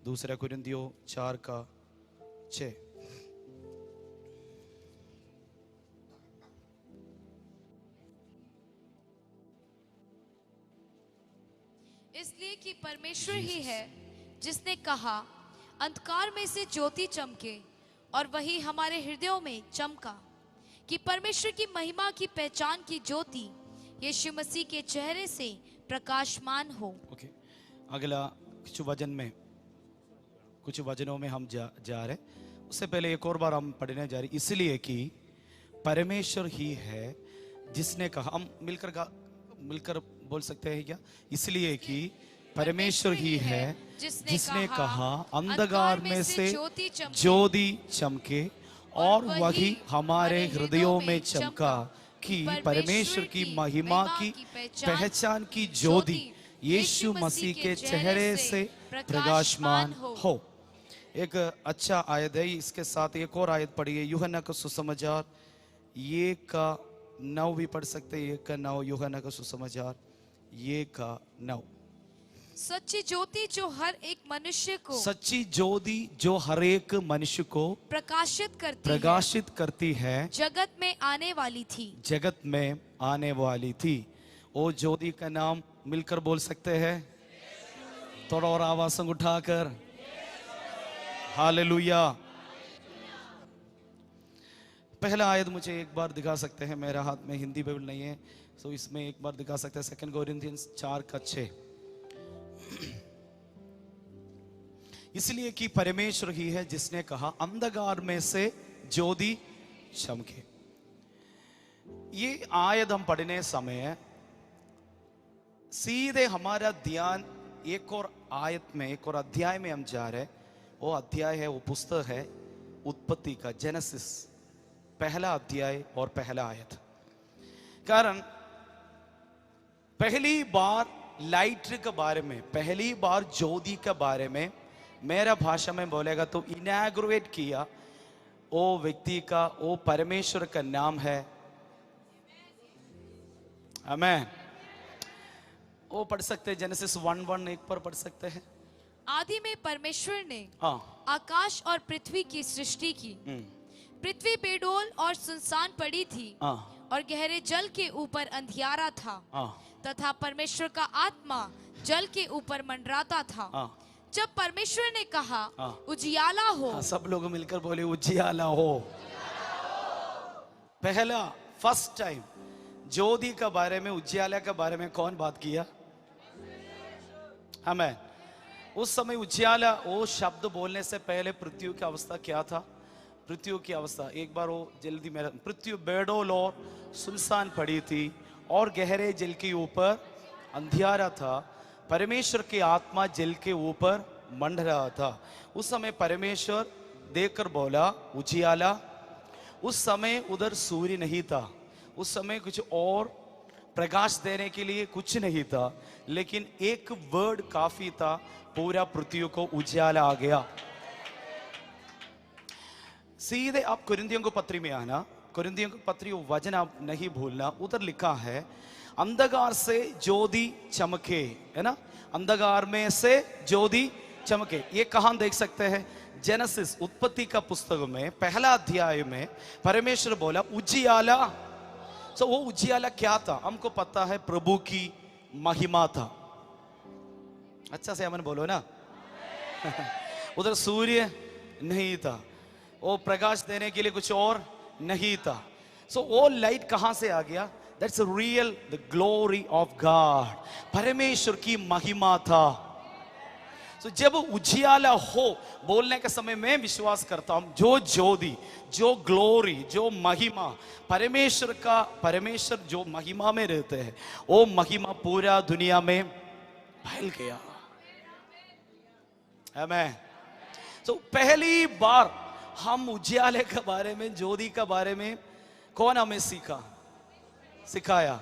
दूसरा कुरिन्थियों 4:6। इसलिए कि परमेश्वर ही है जिसने कहा, अंधकार में से ज्योति चमके, और वही हमारे हृदयों में चमका, कि परमेश्वर की महिमा की पहचान की ज्योति यीशु मसीह के चेहरे से प्रकाशमान हो। ओके, अगला कुछ वचनों में हम जा रहे। उससे पहले एक और बार हम पढ़ने जा रहे, इसलिए कि परमेश्वर ही है जिसने कहा। हम मिलकर बोल सकते हैं क्या? इसलिए कि परमेश्वर ही है जिसने कहा, अंधकार में से ज्योति चमके, और वही हमारे हृदयों में चमका, कि परमेश्वर की महिमा की पहचान की ज्योति यीशु मसीह के चेहरे से प्रकाशमान हो। एक अच्छा आयत है। इसके साथ एक और आयत पढ़िए, यूहन्ना का सुसमाचार 1:9 भी पढ़ सकते हैं। 1:9, यूहन्ना का सुसमाचार 1:9। सच्ची ज्योति जो हर एक मनुष्य को प्रकाशित करती है जगत में आने वाली थी। वो ज्योति का नाम मिलकर बोल सकते हैं, थोड़ा और आवाज उठाकर, हालेलुया। पहला आयत मुझे एक बार दिखा सकते हैं? मेरा हाथ में हिंदी बाइबल नहीं है, तो इसमें एक बार दिखा सकते हैं। 2 कोरिन्थियंस 4:6। इसलिए कि परमेश्वर ही है जिसने कहा, अंधकार में से ज्योति चमके। ये आयत हम पढ़ने समय सीधे हमारा ध्यान एक और आयत में, एक और अध्याय में हम जा रहे। वो अध्याय है, वो पुस्तक है उत्पत्ति का, जेनेसिस, पहला अध्याय और पहला आयत। कारण पहली बार लाइट के बारे में, पहली बार ज्योति के बारे में मेरा भाषा में बोलेगा तो इनॉग्रेट किया वो व्यक्ति का, वो परमेश्वर का नाम है। आमेन। वो पढ़ सकते हैं, जेनेसिस 1:1 एक पर पढ़ सकते हैं। आदि में परमेश्वर ने आकाश और पृथ्वी की सृष्टि की। पृथ्वी बेडोल और सुनसान पड़ी थी, और गहरे जल के ऊपर अंधियारा था, तथा परमेश्वर का आत्मा जल के ऊपर मंडराता था। जब परमेश्वर ने कहा, उजियाला हो। सब लोग मिलकर बोले, उजियाला हो। पहला फर्स्ट टाइम ज्योति के बारे में, उजियाला के बारे में कौन बात किया? हमें उस समय उजियाला, वो शब्द बोलने से पहले पृथ्वी की अवस्था क्या था? पृथ्वी की अवस्था एक बार वो जल्दी मेरा, पृथ्वी बेडोल और सुनसान पड़ी थी, और गहरे जल के ऊपर अंधियारा था। परमेश्वर की आत्मा जल के ऊपर मंड रहा था। उस समय परमेश्वर देखकर बोला, उजियाला। उस समय उधर सूर्य नहीं था, उस समय कुछ और प्रकाश देने के लिए कुछ नहीं था, लेकिन एक वर्ड काफी था, पूरा पृथ्वी को उजियाला आ गया। सीधे आप कुरिन्थियों को पत्री में आना, कुरिन्थियों को पत्री वचन आप नहीं भूलना। उधर लिखा है, अंधकार से ज्योति चमके, है ना? अंधकार में से ज्योति चमके। ये कहां देख सकते हैं? जेनेसिस, उत्पत्ति का पुस्तक में पहला अध्याय में परमेश्वर बोला उजियाला। तो वो उजियाला क्या था? हमको पता है, प्रभु की महिमा था। अच्छा से अमन बोलो ना। उधर सूर्य नहीं था, वो प्रकाश देने के लिए कुछ और नहीं था। सो वो लाइट कहां से आ गया? That's real the glory of God. परमेश्वर की महिमा था। तो जब उजियाला हो बोलने के समय मैं विश्वास करता हूं, जो ज्योति, जो ग्लोरी, जो महिमा परमेश्वर का, परमेश्वर जो महिमा में रहते हैं, वो महिमा पूरा दुनिया में फैल गया। आमीन। तो पहली बार हम उजियाले के बारे में, ज्योति के बारे में कौन हमें सिखाया?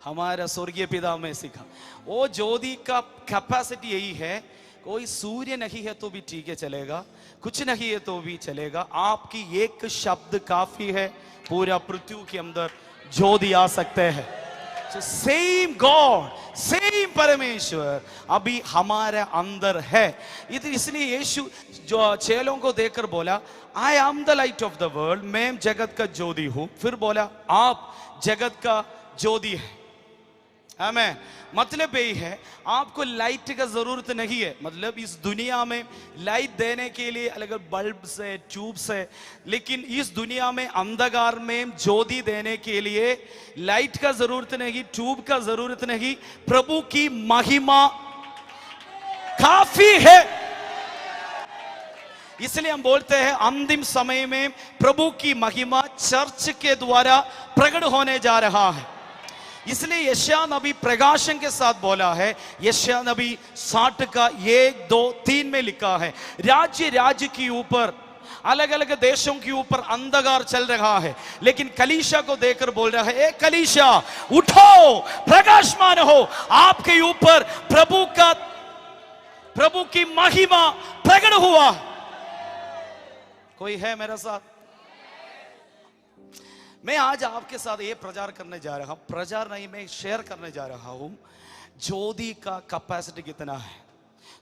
हमारा स्वर्गीय पिता में सीखा। वो ज्योति का कैपेसिटी यही है, कोई सूर्य नहीं है तो भी ठीक है चलेगा, कुछ नहीं है तो भी चलेगा, आपकी एक शब्द काफी है, पूरा पृथ्वी के अंदर ज्योति आ सकते हैं। सेम गॉड, सेम परमेश्वर अभी हमारे अंदर है। इसलिए यीशु जो चेलों को देखकर बोला, I am the light of the world, मैं जगत का ज्योति हूं। फिर बोला आप जगत का ज्योति है। आमेन। मतलब यही है, आपको लाइट का जरूरत नहीं है। मतलब इस दुनिया में लाइट देने के लिए अलग अलग बल्ब से, ट्यूब से, लेकिन इस दुनिया में अंधकार में ज्योति देने के लिए लाइट का जरूरत नहीं, ट्यूब का जरूरत नहीं, प्रभु की महिमा काफी है। इसलिए हम बोलते हैं अंतिम समय में प्रभु की महिमा चर्च के द्वारा प्रकट होने जा रहा है। इसलिए यशाया नबी प्रकाशन के साथ बोला है, यशाया नबी 60 का 1, 2, 3 में लिखा है, राज्य राज्य के ऊपर, अलग अलग देशों के ऊपर अंधकार चल रहा है, लेकिन कलीसिया को देखकर बोल रहा है, ए कलीसिया उठो, प्रकाशमान हो, आपके ऊपर प्रभु की महिमा प्रकट हुआ। कोई है मेरे साथ? मैं आज आपके साथ ये प्रचार करने जा रहा हूं, प्रचार नहीं, मैं शेयर करने जा रहा हूं ज्योति का कैपेसिटी कितना है।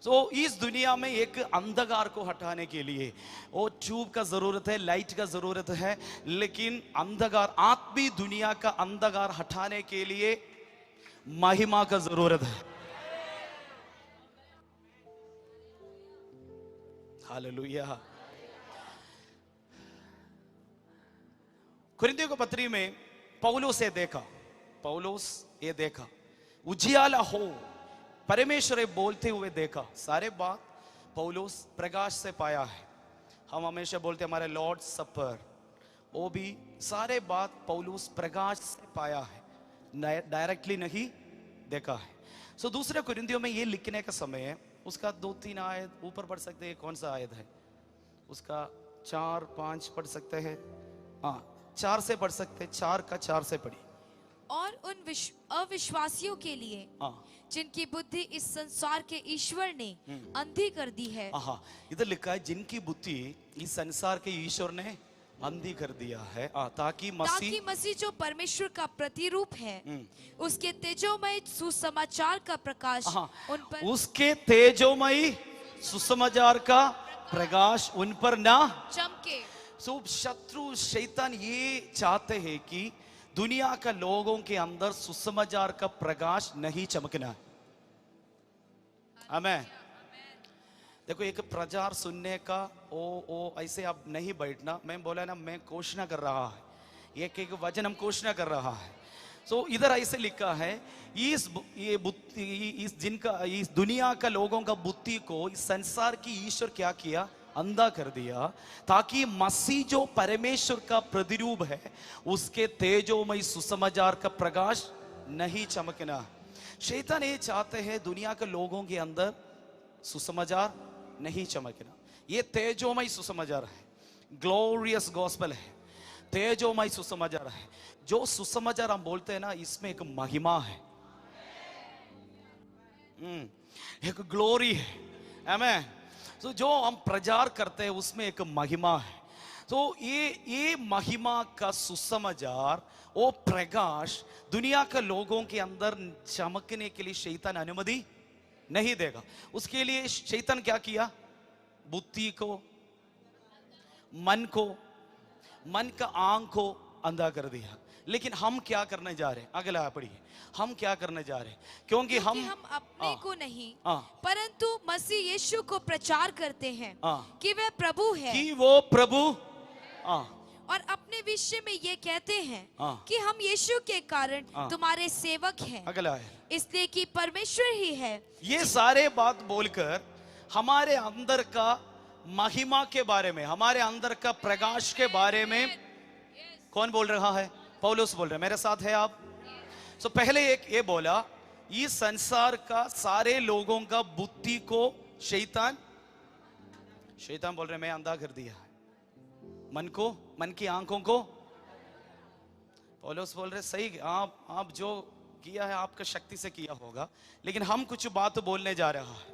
तो इस दुनिया में एक अंधकार को हटाने के लिए वो ट्यूब का जरूरत है, लाइट का जरूरत है, लेकिन अंधकार, आत्मी दुनिया का अंधकार हटाने के लिए महिमा का जरूरत है। हालेलुया। कुरिन्थियों की पत्री में पौलुस ये देखा, उजियाला हो, परमेश्वर बोलते हुए देखा। सारे बात पौलुस प्रकाश से पाया है। हम हमेशा बोलते हमारे लॉर्ड सपर, वो भी सारे बात पौलुस प्रकाश से पाया है, डायरेक्टली नहीं देखा है। सो दूसरे कुरिन्थियों में ये लिखने का समय है, उसका 2-3 आयत ऊपर पढ़ सकते हैं। कौन सा आयत है उसका? 4-5 पढ़ सकते हैं। हाँ, 4 से पढ़ सकते, 4 का 4 से पढ़ी। और उन अविश्वासियों के लिए जिनकी बुद्धि इस संसार के ईश्वर ने अंधी कर दी है। इधर लिखा है जिनकी बुद्धि इस संसार के ईश्वर ने अंधी कर दिया है, ताकि मसीह जो परमेश्वर का प्रतिरूप है, उसके तेजोमय सुसमाचार का प्रकाश उन पर, उसके तेजोमय सुसमाचार का प्रकाश उन पर ना चमके। शत्रु शैतान ये चाहते हैं कि दुनिया का लोगों के अंदर सुसमाचार का प्रकाश नहीं चमकना है। आमेन। देखो, एक प्रचार सुनने का ओ ऐसे अब नहीं बैठना। मैं बोला ना, मैं घोषणा कर रहा है, एक वचन हम घोषणा कर रहा है। इधर ऐसे लिखा है, इस दुनिया का लोगों का बुद्धि को इस संसार की ईश्वर क्या किया? अंधा कर दिया, ताकि मसीह जो परमेश्वर का प्रतिरूप है, उसके तेजोमय सुसमाचार का प्रकाश नहीं चमकना। शैतान ये चाहते हैं दुनिया के लोगों के अंदर सुसमाचार नहीं चमकना। ये तेजोमय सुसमाचार है, ग्लोरियस गॉस्पेल है, तेजोमय सुसमाचार है। जो सुसमाचार हम बोलते हैं ना, इसमें एक महिमा है, एक ग्लोरी है। आमेन। जो हम प्रचार करते हैं उसमें एक महिमा है। ये महिमा का सुसमाचार, वो प्रकाश दुनिया के लोगों के अंदर चमकने के लिए शैतान अनुमति नहीं देगा। उसके लिए शैतान क्या किया? बुद्धि को, मन का आंख को अंधा कर दिया। लेकिन हम क्या करने जा रहे हैं? अगला पढ़िए, हम क्या करने जा रहे हैं? क्योंकि हम अपने को नहीं परंतु मसीह यीशु को प्रचार करते हैं कि वह प्रभु है, कि वो प्रभु, और अपने विषय में ये कहते हैं कि हम यीशु के कारण तुम्हारे सेवक हैं। अगला है, इसलिए कि परमेश्वर ही है। ये सारे बात बोलकर हमारे अंदर का महिमा के बारे में, हमारे अंदर का प्रकाश के बारे में कौन बोल रहा है? पौलुस बोल रहे हैं। मेरे साथ है आप? पहले एक ये बोला, इस संसार का सारे लोगों का बुद्धि को शैतान बोल रहे, मैं अंधा कर दिया है, मन की आंखों को। पौलुस बोल रहे, सही, आप जो किया है आपका शक्ति से किया होगा, लेकिन हम कुछ बात बोलने जा रहा है।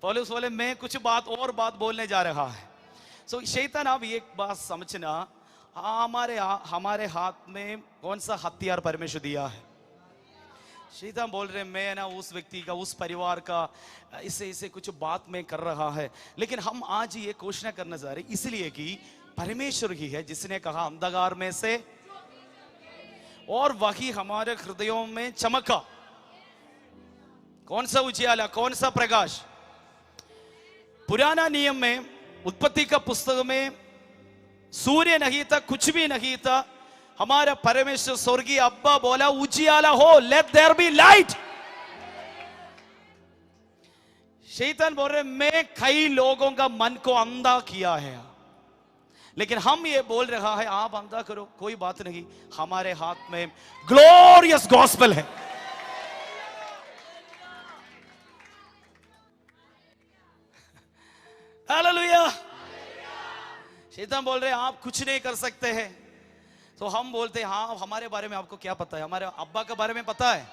पौलुस बोले मैं कुछ और बात बोलने जा रहा है। सो शैतान, आप एक बात समझना, हमारे हाथ में कौन सा हथियार परमेश्वर दिया है? शैतान बोल रहे मैं ना उस व्यक्ति का, उस परिवार का इसे कुछ बात में कर रहा है, लेकिन हम आज ये घोषणा करना चाह रहे इसलिए कि परमेश्वर ही है जिसने कहा अंधकार में से, और वही हमारे हृदयों में चमका। कौन सा उजियाला, कौन सा प्रकाश? पुराना नियम में, उत्पत्ति का पुस्तक में सूर्य नहीं था, कुछ भी नहीं था। हमारा परमेश्वर स्वर्गीय अब्बा बोला उजियाला हो, लेट देयर बी लाइट। शैतान बोल रहे मैं कई लोगों का मन को अंधा किया है, लेकिन हम ये बोल रहा है आप अंधा करो, कोई बात नहीं, हमारे हाथ में ग्लोरियस गॉस्पेल है। हालेलुया। शैतान बोल रहे आप कुछ नहीं कर सकते हैं, तो हम बोलते हैं हाँ हमारे बारे में आपको क्या पता है? हमारे अब्बा के बारे में पता है?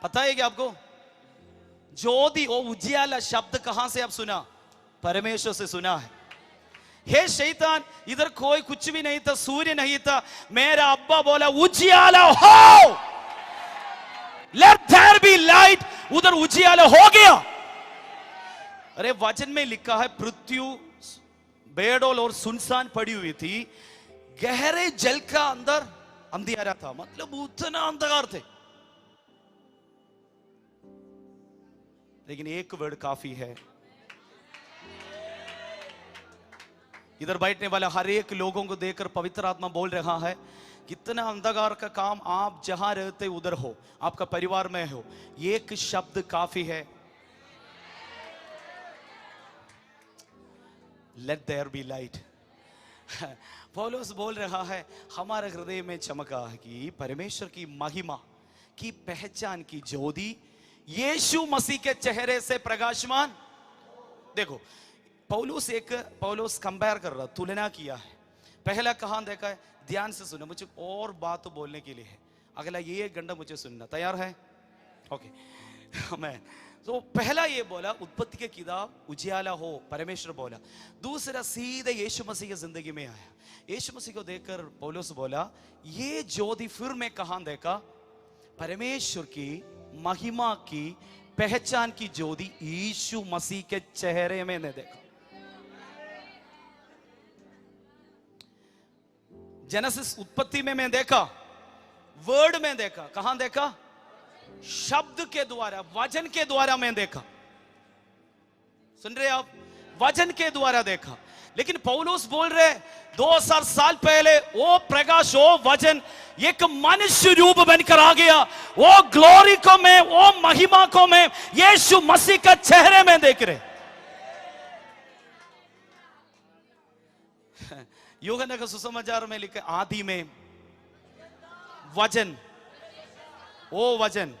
पता है कि आपको ज्योति, वो उजियाला शब्द कहां से आप सुना? परमेश्वर से सुना है। हे शैतान, इधर कोई कुछ भी नहीं था, सूर्य नहीं था, मेरा अब्बा बोला उजियाला हो, लेट देयर बी लाइट, उधर उजियाला हो गया। अरे वचन में लिखा है पृथ्वी बेडोल और सुनसान पड़ी हुई थी, गहरे जल का अंदर अंधियारा था, मतलब उतना अंधकार थे। लेकिन एक वर्ड काफी है, इधर बैठने वाला हर एक लोगों को देखकर पवित्र आत्मा बोल रहा है कितना अंधकार का काम आप जहां रहते उधर हो, आपका परिवार में हो, एक शब्द काफी है, लेट देयर बी लाइट। पौलुस बोल रहा है हमारे हृदय में चमका है कि परमेश्वर की महिमा की पहचान की ज्योति यीशु मसीह के चेहरे से प्रकाशमान। देखो पौलुस कंपेयर कर रहा, तुलना किया है। पहला कहां देखा है? ध्यान से सुनो, मुझे और बात बोलने के लिए है, अगला ये 1 घंटा मुझे सुनना, तैयार है? ओके। मैं तो पहला ये बोला उत्पत्ति के किताब उजियाला हो, परमेश्वर बोला। दूसरा सीधे यीशु मसीह की जिंदगी में आया, यीशु मसीह को देखकर पौलुस बोला ये ज्योति फिर मैं कहां देखा? परमेश्वर की महिमा की पहचान की ज्योति यीशु मसीह के चेहरे में ने देखा। जेनेसिस उत्पत्ति में मैं देखा, वर्ड में देखा, कहां देखा? शब्द के द्वारा, वचन के द्वारा मैं देखा। सुन रहे आप? वचन के द्वारा देखा। लेकिन पौलुस बोल रहे 2000 साल पहले वो प्रकाश, वो वचन एक मनुष्य रूप बनकर आ गया। वो ग्लोरी को मैं, वो महिमा को मैं यीशु मसीह का चेहरे में देख रहे। यूहन्ना का सुसमाचार में लिखा आदि में वचन, वो वचन।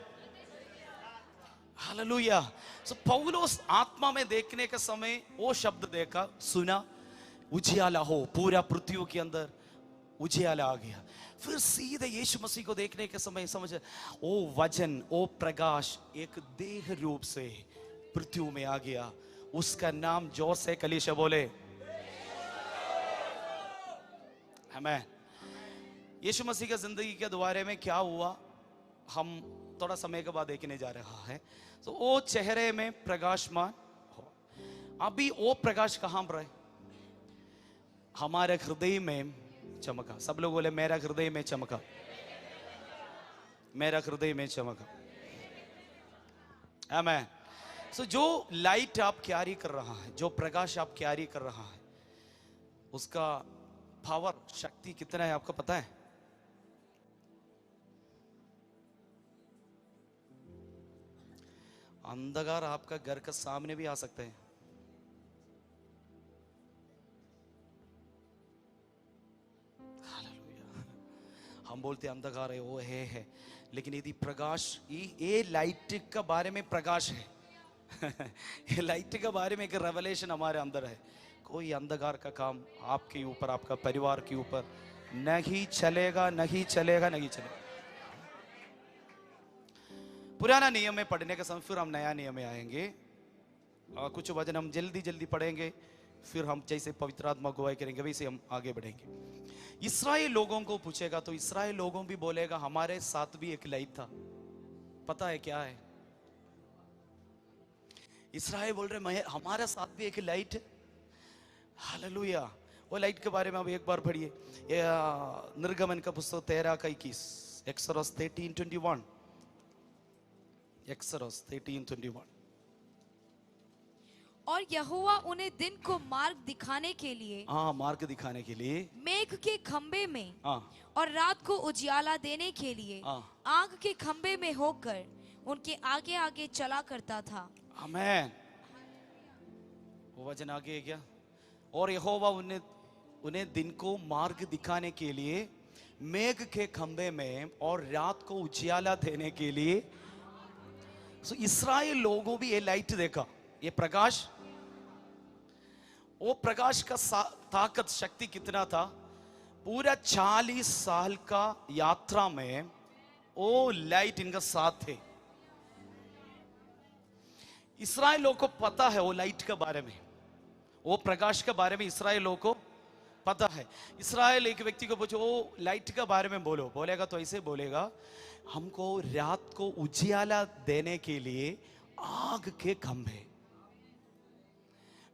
हालेलुया। सो पौलुस आत्मा में देखने के समय वो शब्द देखा, सुना, उजियाला हो, पूरा पृथ्वी के अंदर उजियाला आ गया। फिर सीधे यीशु मसीह को देखने के समय समझ, ओ वचन, ओ प्रकाश एक देह रूप से पृथ्वी में आ गया। उसका नाम जोर से कलीसिया बोले आमीन। यीशु मसीह की जिंदगी के द्वारे में क्या हुआ हम थोड़ा समय के बाद देखने जा रहा है। तो वो चेहरे में प्रकाशमान हो। अभी वो प्रकाश कहां पर है? हमारे हृदय में चमका। सब लोग बोले मेरा हृदय में चमका, मेरा हृदय में चमका। आमीन। सो जो लाइट आप कैरी कर रहा है, जो प्रकाश आप कैरी कर रहा है, उसका पावर, शक्ति कितना है आपको पता है? अंधकार आपका घर के सामने भी आ सकते हैं। हालेलुया। हम बोलते अंधकार है, वो है, लेकिन यदि प्रकाश, ये लाइट का बारे में प्रकाश है ये लाइट के बारे में एक रेवलेशन हमारे अंदर है। कोई अंधकार का काम आपके ऊपर, आपका परिवार के ऊपर नहीं चलेगा, नहीं चलेगा, नहीं चलेगा। पुराना नियम में पढ़ने के समय फिर हम नया नियम में आएंगे। कुछ वचन हम जल्दी जल्दी पढ़ेंगे, फिर हम जैसे पवित्र आत्मा गवाही करेंगे वैसे हम आगे बढ़ेंगे। इस्राएल लोगों को पूछेगा तो इस्राएल लोगों भी बोलेगा हमारे साथ भी एक लाइट था। पता है क्या है? इस्राएल बोल रहे मैं हमारे साथ भी एक लाइट है। हालेलुया। वो लाइट के बारे में अब एक बार पढ़िए, निर्गमन का पुस्तक 13:21, एक्सोडस 13:21, एक्सोडस 13:21। और यहोवा उन्हें दिन को मार्ग दिखाने के लिए, मार्ग दिखाने के लिए मेघ के खंबे में और रात को उजियाला देने के लिए आग के खंबे में होकर उनके आगे आगे चला करता था। आमेन। वो वचन आगे है क्या? और यहोवा उन्हें दिन को मार्ग दिखाने के लिए मेघ के खंबे में और रात को उजियाला देने के लिए। इस्राएल लोगों भी ये लाइट देखा, ये प्रकाश। वो प्रकाश का ताकत शक्ति कितना था? पूरा 40 साल का यात्रा में वो लाइट इनका साथ थे। इस्राएल लोगों को पता है वो लाइट के बारे में, वो प्रकाश के बारे में इस्राएल लोगों को पता है। इस्राएल एक व्यक्ति को पूछो वो लाइट के बारे में बोलेगा तो ऐसे बोलेगा, हमको रात को उजियाला देने के लिए आग के खंभे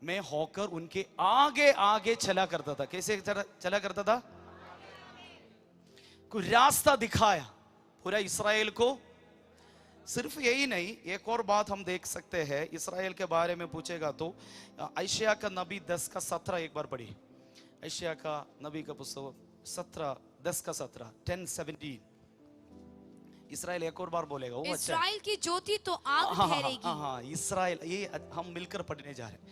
में होकर उनके आगे आगे चला करता था। कैसे चला करता था? कोई रास्ता दिखाया पूरा इस्राएल को। सिर्फ यही नहीं, एक और बात हम देख सकते हैं इस्राएल के बारे में पूछेगा तो यशायाह का नबी 10:17 एक बार पढ़िए। यशायाह का नबी का पुस्तक 10:17, 10:17। इस्राएल एक और बार बोलेगा। वो इस्राएल की ज्योति तो आग ठहरेगी। इस्राएल, ये हम मिलकर पढ़ने जा रहे हैं।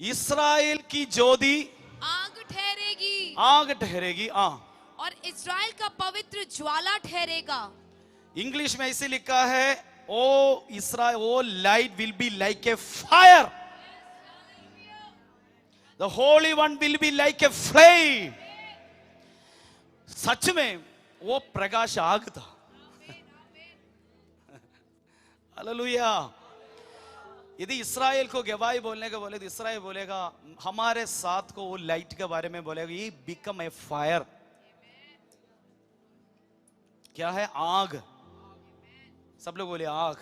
इस्राएल की ज्योति आग ठहरेगी, आग ठहरेगी। और इस्राएल का पवित्र ज्वाला ठहरेगा। इंग्लिश में ऐसे लिखा है, O Israel, O light will be like a fire, the holy one will be like a flame. सच में वो प्रकाश आग था। हालेलुया। यदि इस्राएल को गवाही बोलने का बोले तो इस्राएल बोलेगा हमारे साथ को वो लाइट के बारे में बोलेगा, ये बिकम ए फायर। क्या है? आग। सब लोग बोले आग।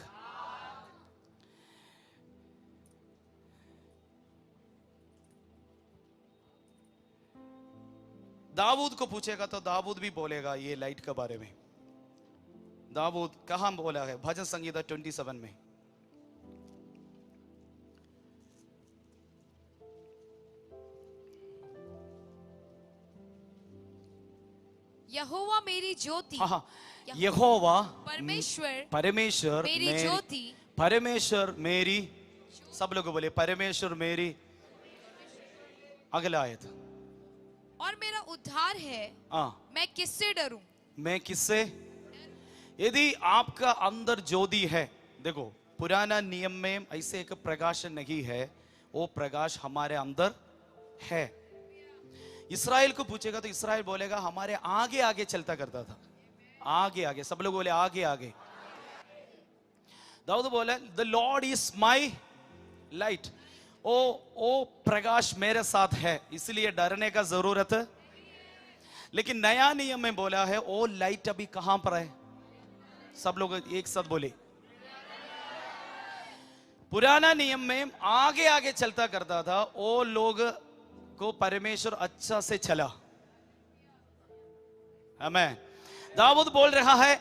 दाऊद को पूछेगा तो दाऊद भी बोलेगा ये लाइट के बारे में। दाऊद कहां बोला है? भजन संगीता 27 में। यहोवा मेरी ज्योति, यहोवा परमेश्वर मेरी ज्योति, परमेश्वर मेरी, सब लोग बोले परमेश्वर मेरी। अगला आयत, और मेरा उद्धार है, मैं किससे डरूं? मैं किससे? यदि आपका अंदर ज्योति है, देखो पुराना नियम में ऐसे एक प्रकाश नहीं है, वो प्रकाश हमारे अंदर है। इस्राएल को पूछेगा तो इस्राएल बोलेगा हमारे आगे आगे चलता करता था। आगे आगे, सब लोग बोले आगे आगे। दाऊद बोले the Lord is my light, ओ प्रकाश मेरे साथ है, इसलिए डरने का जरूरत है। लेकिन नया नियम में बोला है ओ लाइट अभी कहां पर है? सब लोग एक साथ बोले। पुराना नियम में आगे आगे चलता करता था, ओ लोग को परमेश्वर अच्छा से चला। आमीन। दाऊद बोल रहा है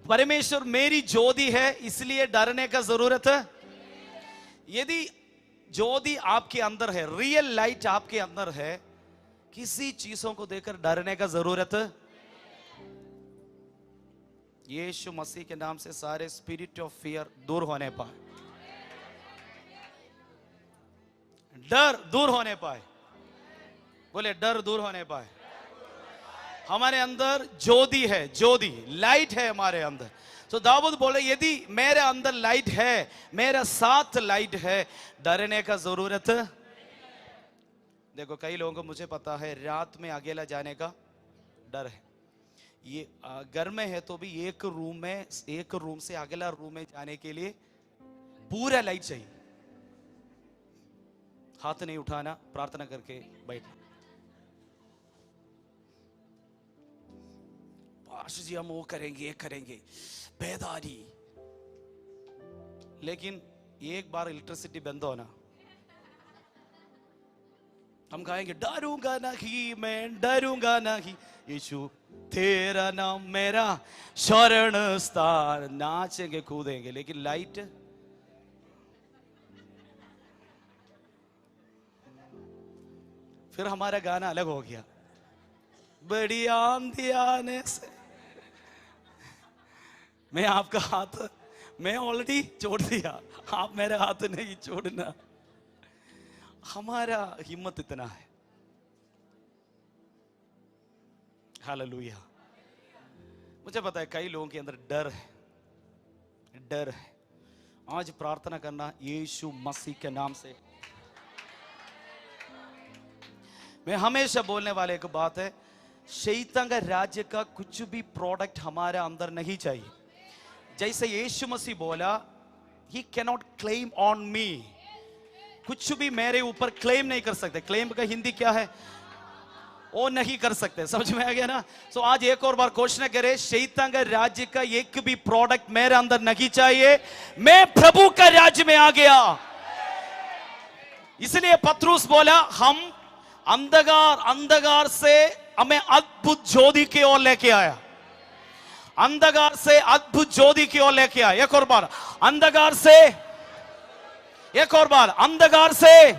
परमेश्वर मेरी ज्योति है, इसलिए डरने का जरूरत है। यदि ज्योति आपके अंदर है, रियल लाइट आपके अंदर है, किसी चीजों को देखकर डरने का जरूरत है। यीशु मसीह के नाम से सारे स्पिरिट ऑफ फियर दूर होने पाए, डर दूर होने पाए। बोले डर दूर होने पाए। हमारे अंदर ज्योति है, ज्योति लाइट है हमारे अंदर। तो दाऊद बोले यदि मेरे अंदर लाइट है, मेरे साथ लाइट है, डरने का जरूरत। देखो कई लोगों को, मुझे पता है, रात में अकेला जाने का डर है। ये घर में है तो भी एक रूम से अगला रूम में जाने के लिए पूरा लाइट चाहिए। हाथ नहीं उठाना, प्रार्थना करके बैठना। पास्टर जी हम वो करेंगे, ये करेंगे, बेदारी। लेकिन एक बार इलेक्ट्रिसिटी बंद हो ना, हम कहेंगे डरूंगा नहीं, मैं डरूंगा नहीं, यीशु तेरा नाम मेरा शरण स्थान, नाचेंगे कूदेंगे। लेकिन लाइट, फिर हमारा गाना अलग हो गया, बड़ी आंधी आने से। मैं आपका हाथ, मैं ऑलरेडी छोड़ दिया, आप मेरे हाथ नहीं छोड़ना। हमारा हिम्मत इतना है। हालेलुया। मुझे पता है कई लोगों के अंदर डर है, डर है। आज प्रार्थना करना यीशु मसीह के नाम से। मैं हमेशा बोलने वाले एक बात है, शैतान का राज्य का कुछ भी प्रोडक्ट हमारे अंदर नहीं चाहिए। जैसे यीशु मसीह बोला, he cannot claim on me, कुछ भी मेरे ऊपर क्लेम नहीं कर सकते। क्लेम का हिंदी क्या है? वो नहीं कर सकते। समझ में आ गया ना? सो आज एक और बार घोषणा करें, शैतान का राज्य का एक भी प्रोडक्ट मेरे अंदर नहीं चाहिए। मैं प्रभु का राज्य में आ गया। इसलिए पत्रुस बोला, हम अंधकार से हमें अद्भुत ज्योति की ओर लेके आया। अंधकार से अद्भुत ज्योति की ओर लेके आया। एक और बार, अंधकार से, एक और बार, अंधकार से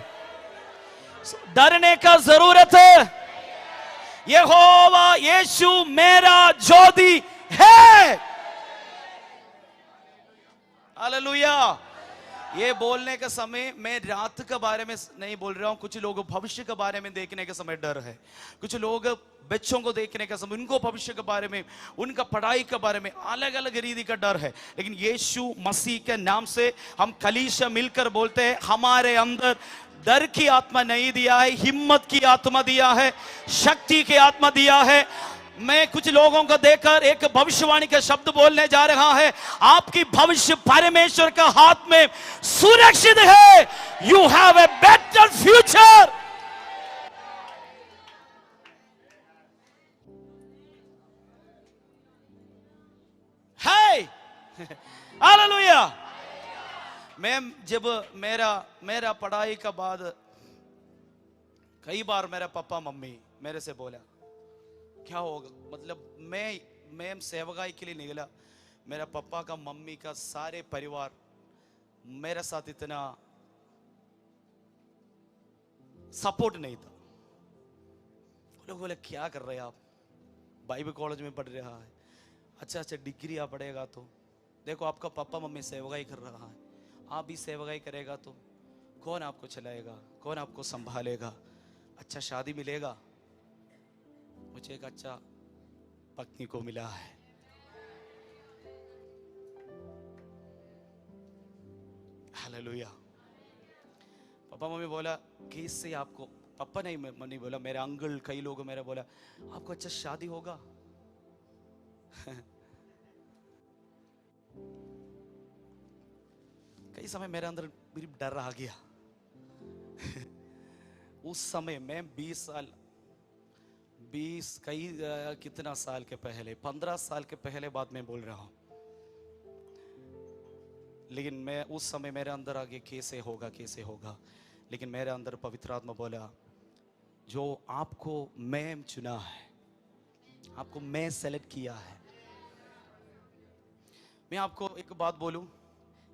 डरने का जरूरत है। यहोवा यीशु मेरा ज्योति है। हालेलुया। ये बोलने के समय मैं रात के बारे में नहीं बोल रहा हूं। कुछ लोग भविष्य के बारे में देखने के समय डर है, कुछ लोग बच्चों को देखने के समय उनको भविष्य के बारे में, उनका पढ़ाई के बारे में अलग अलग रीति का डर है। लेकिन यीशु मसीह के नाम से हम कलीसिया मिलकर बोलते हैं, हमारे अंदर डर की आत्मा नहीं दिया है, हिम्मत की आत्मा दिया है, शक्ति की आत्मा दिया है। मैं कुछ लोगों को देखकर एक भविष्यवाणी का शब्द बोलने जा रहा है, आपकी भविष्य परमेश्वर का हाथ में सुरक्षित है। You have a better future. है। हालेलुया। मैं जब मेरा पढ़ाई का बाद कई बार मेरा पापा मम्मी मेरे से बोला, क्या होगा, मतलब मैं सेवकाई के लिए निकला, मेरा पापा का मम्मी का सारे परिवार मेरे साथ इतना सपोर्ट नहीं था। वो लोग बोले, क्या कर रहे हैं आप, बाइबल कॉलेज में पढ़ रहा है, अच्छा डिग्री आप पढ़ेगा तो देखो आपका पापा मम्मी सेवकाई कर रहा है, आप भी सेवकाई करेगा तो कौन आपको चलाएगा, कौन आपको संभालेगा, अच्छा शादी मिलेगा। मुझे एक अच्छा पत्नी को मिला है। हालेलुया। पापा मम्मी बोला, कैसे आपको, पापा नहीं बोला, मेरे अंकल कई लोग मेरा बोला, आपको अच्छा शादी होगा। कई समय मेरे अंदर मेरी डर आ गया। उस समय मैं 20 कितना साल के पहले, 15 साल के पहले बात मैं बोल रहा हूं। लेकिन मैं उस समय मेरे अंदर आगे कैसे होगा। लेकिन मेरे अंदर पवित्र आत्मा बोला, जो आपको मैं चुना है, आपको मैं सेलेक्ट किया है। मैं आपको एक बात बोलूं,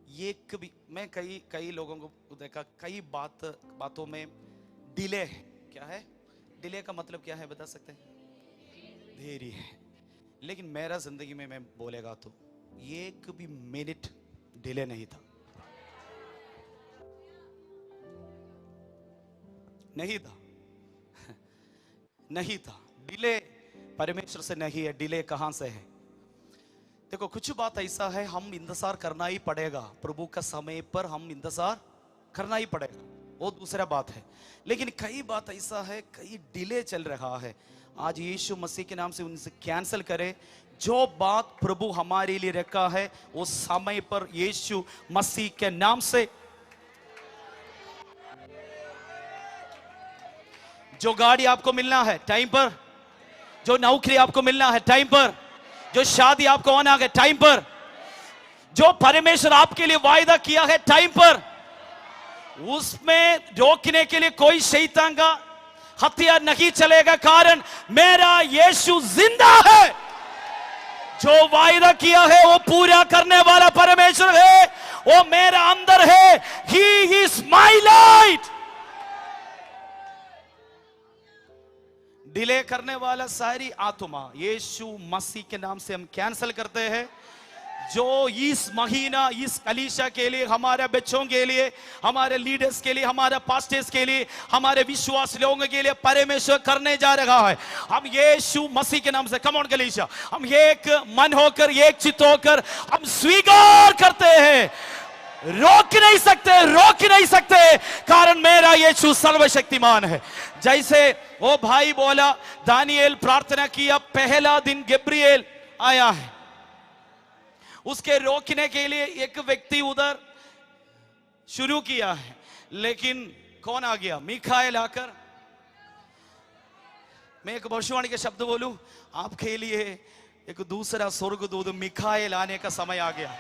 ये कभी मैं कई लोगों को देखा, कई बातों में डिले है। क्या है डिले का मतलब? क्या है बता सकते हैं? देरी है। लेकिन मेरा जिंदगी में मैं बोलेगा तो एक भी मिनट डिले नहीं था, नहीं था। डिले परमेश्वर से नहीं है, डिले कहां से है? देखो कुछ बात ऐसा है, हम इंतजार करना ही पड़ेगा, प्रभु का समय पर हम इंतजार करना ही पड़ेगा, वो दूसरा बात है। लेकिन कई बात ऐसा है, कई डिले चल रहा है। आज यीशु मसीह के नाम से उनसे कैंसिल करें। जो बात प्रभु हमारे लिए रखा है वो समय पर यीशु मसीह के नाम से जो गाड़ी आपको मिलना है टाइम पर, जो नौकरी आपको मिलना है टाइम पर, जो शादी आपको होना है टाइम पर, जो परमेश्वर आपके लिए वायदा किया है टाइम पर, उसमें रोकने के लिए कोई शैतान का हथियार नहीं चलेगा। कारण मेरा यीशु जिंदा है, जो वायदा किया है वो पूरा करने वाला परमेश्वर है, वो मेरा अंदर है। He is my light. Delay करने वाला सारी आत्मा यीशु मसीह के नाम से हम कैंसिल करते हैं। जो इस महीना इस कलीसिया के लिए, हमारे बच्चों के लिए, हमारे लीडर्स के लिए, हमारे पास्टर्स के लिए, हमारे विश्वास लोगों के लिए परमेश्वर करने जा रहा है, हम यीशु मसीह के नाम से, कम ऑन कलीसिया, हम एक मन होकर एक चित्त होकर हम स्वीकार करते हैं। रोक नहीं सकते, रोक नहीं सकते, कारण मेरा यीशु सर्वशक्तिमान है। जैसे वो भाई बोला, दानिएल प्रार्थना किया, पहला दिन गब्रिएल आया है, उसके रोकने के लिए एक व्यक्ति उधर शुरू किया है, लेकिन कौन आ गया? मीकाएल आकर, मैं एक भविष्यवाणी के शब्द बोलूं आपके लिए, एक दूसरा स्वर्गदूत मीकाएल आने का समय आ गया।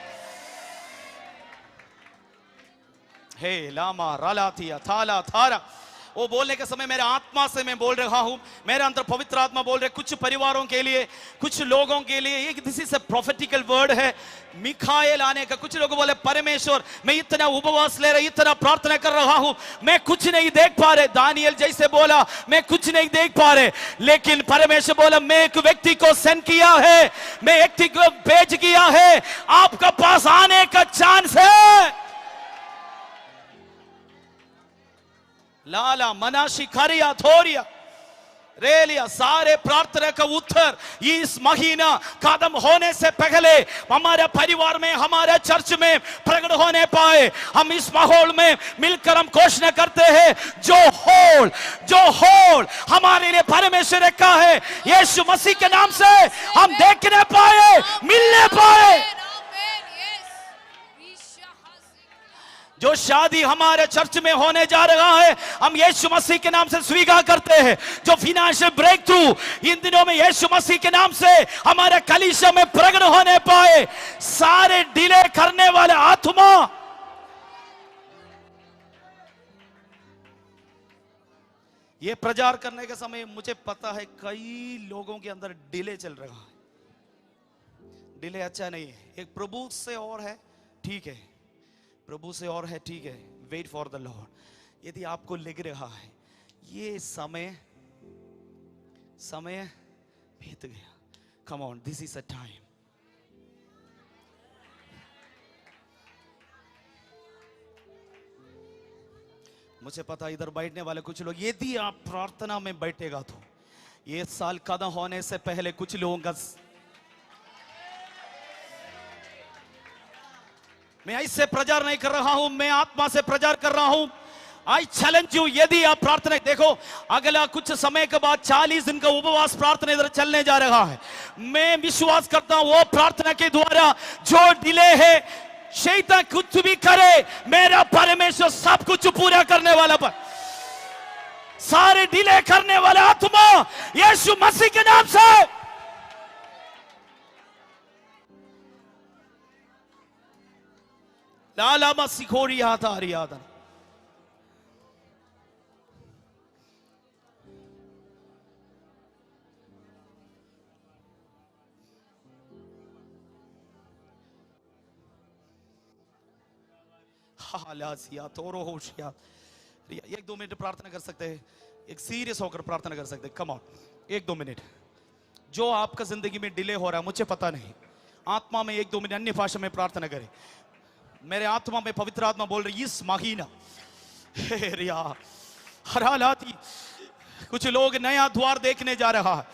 हे लामा रालाथिया थाला थारा, वो बोलने के समय मेरे आत्मा से मैं बोल रहा हूं, मेरे अंदर पवित्र आत्मा बोल रहे, कुछ परिवारों के लिए, कुछ लोगों के लिए, एक दिस इज अ प्रोफेटिकल वर्ड है मीकाएल आने का। कुछ लोग बोले परमेश्वर मैं इतना उपवास ले रहा, इतना प्रार्थना कर रहा हूं, मैं कुछ नहीं देख पा रहे। दानिएल जैसे बोला मैं कुछ नहीं देख पा रहे, लेकिन परमेश्वर बोला मैं एक व्यक्ति को सेंड किया है, मैं एक व्यक्ति को भेज किया है, आपका पास आने का चांस है। लाला मनाशी खरिया थोरिया रेलिया, सारे प्रार्थना का उत्तर इस महीना खत्म होने से पहले हमारे परिवार में, हमारे चर्च में प्रकट होने पाए। हम इस माहौल में मिलकर हम घोषणा करते हैं, जो होल हमारे लिए परमेश्वर ने कहा है, यीशु मसीह के नाम से हम देखने पाए, मिलने पाए। जो शादी हमारे चर्च में होने जा रहा है, हम यीशु मसीह के नाम से स्वीकार करते हैं। जो फाइनेंशियल ब्रेक थ्रू इन दिनों में यीशु मसीह के नाम से हमारे कलीसिया में प्रकट होने पाए। सारे डिले करने वाले आत्मा, ये प्रचार करने के समय मुझे पता है कई लोगों के अंदर डिले चल रहा है। डिले अच्छा नहीं है। एक प्रभु से और है, ठीक है, प्रभु से और है, ठीक है, वेट फॉर द लॉर्ड। यदि आपको लग रहा है ये समय बीत गया, come on, this is a time. मुझे पता इधर बैठने वाले कुछ लोग, यदि आप प्रार्थना में बैठेगा तो ये साल खत्म होने से पहले कुछ लोगों का, मैं इससे प्रचार नहीं कर रहा हूं, मैं आत्मा से प्रचार कर रहा हूं। आई चैलेंज यू, यदि आप प्रार्थना, देखो अगला कुछ समय के बाद 40 दिन का उपवास प्रार्थना इधर चलने जा रहा है। मैं विश्वास करता हूं वो प्रार्थना के द्वारा जो डिले है, शैतान कुछ भी करे, मेरा परमेश्वर सब कुछ पूरा करने वाला पर, सारे डिले करने वाला आत्मा यीशु मसीह के नाम से लाला मसीखोरी आता रियादा। तोरो होशिया, एक दो मिनट प्रार्थना कर सकते हैं, एक सीरियस होकर प्रार्थना कर सकते हैं। कम ऑन, एक दो मिनट। जो आपका जिंदगी में डिले हो रहा है, मुझे पता नहीं, आत्मा में एक दो मिनट अन्य भाषा में प्रार्थना करें। मेरे आत्मा में पवित्र आत्मा बोल रही, इस महीना हरालाती कुछ लोग नया द्वार देखने जा रहा है।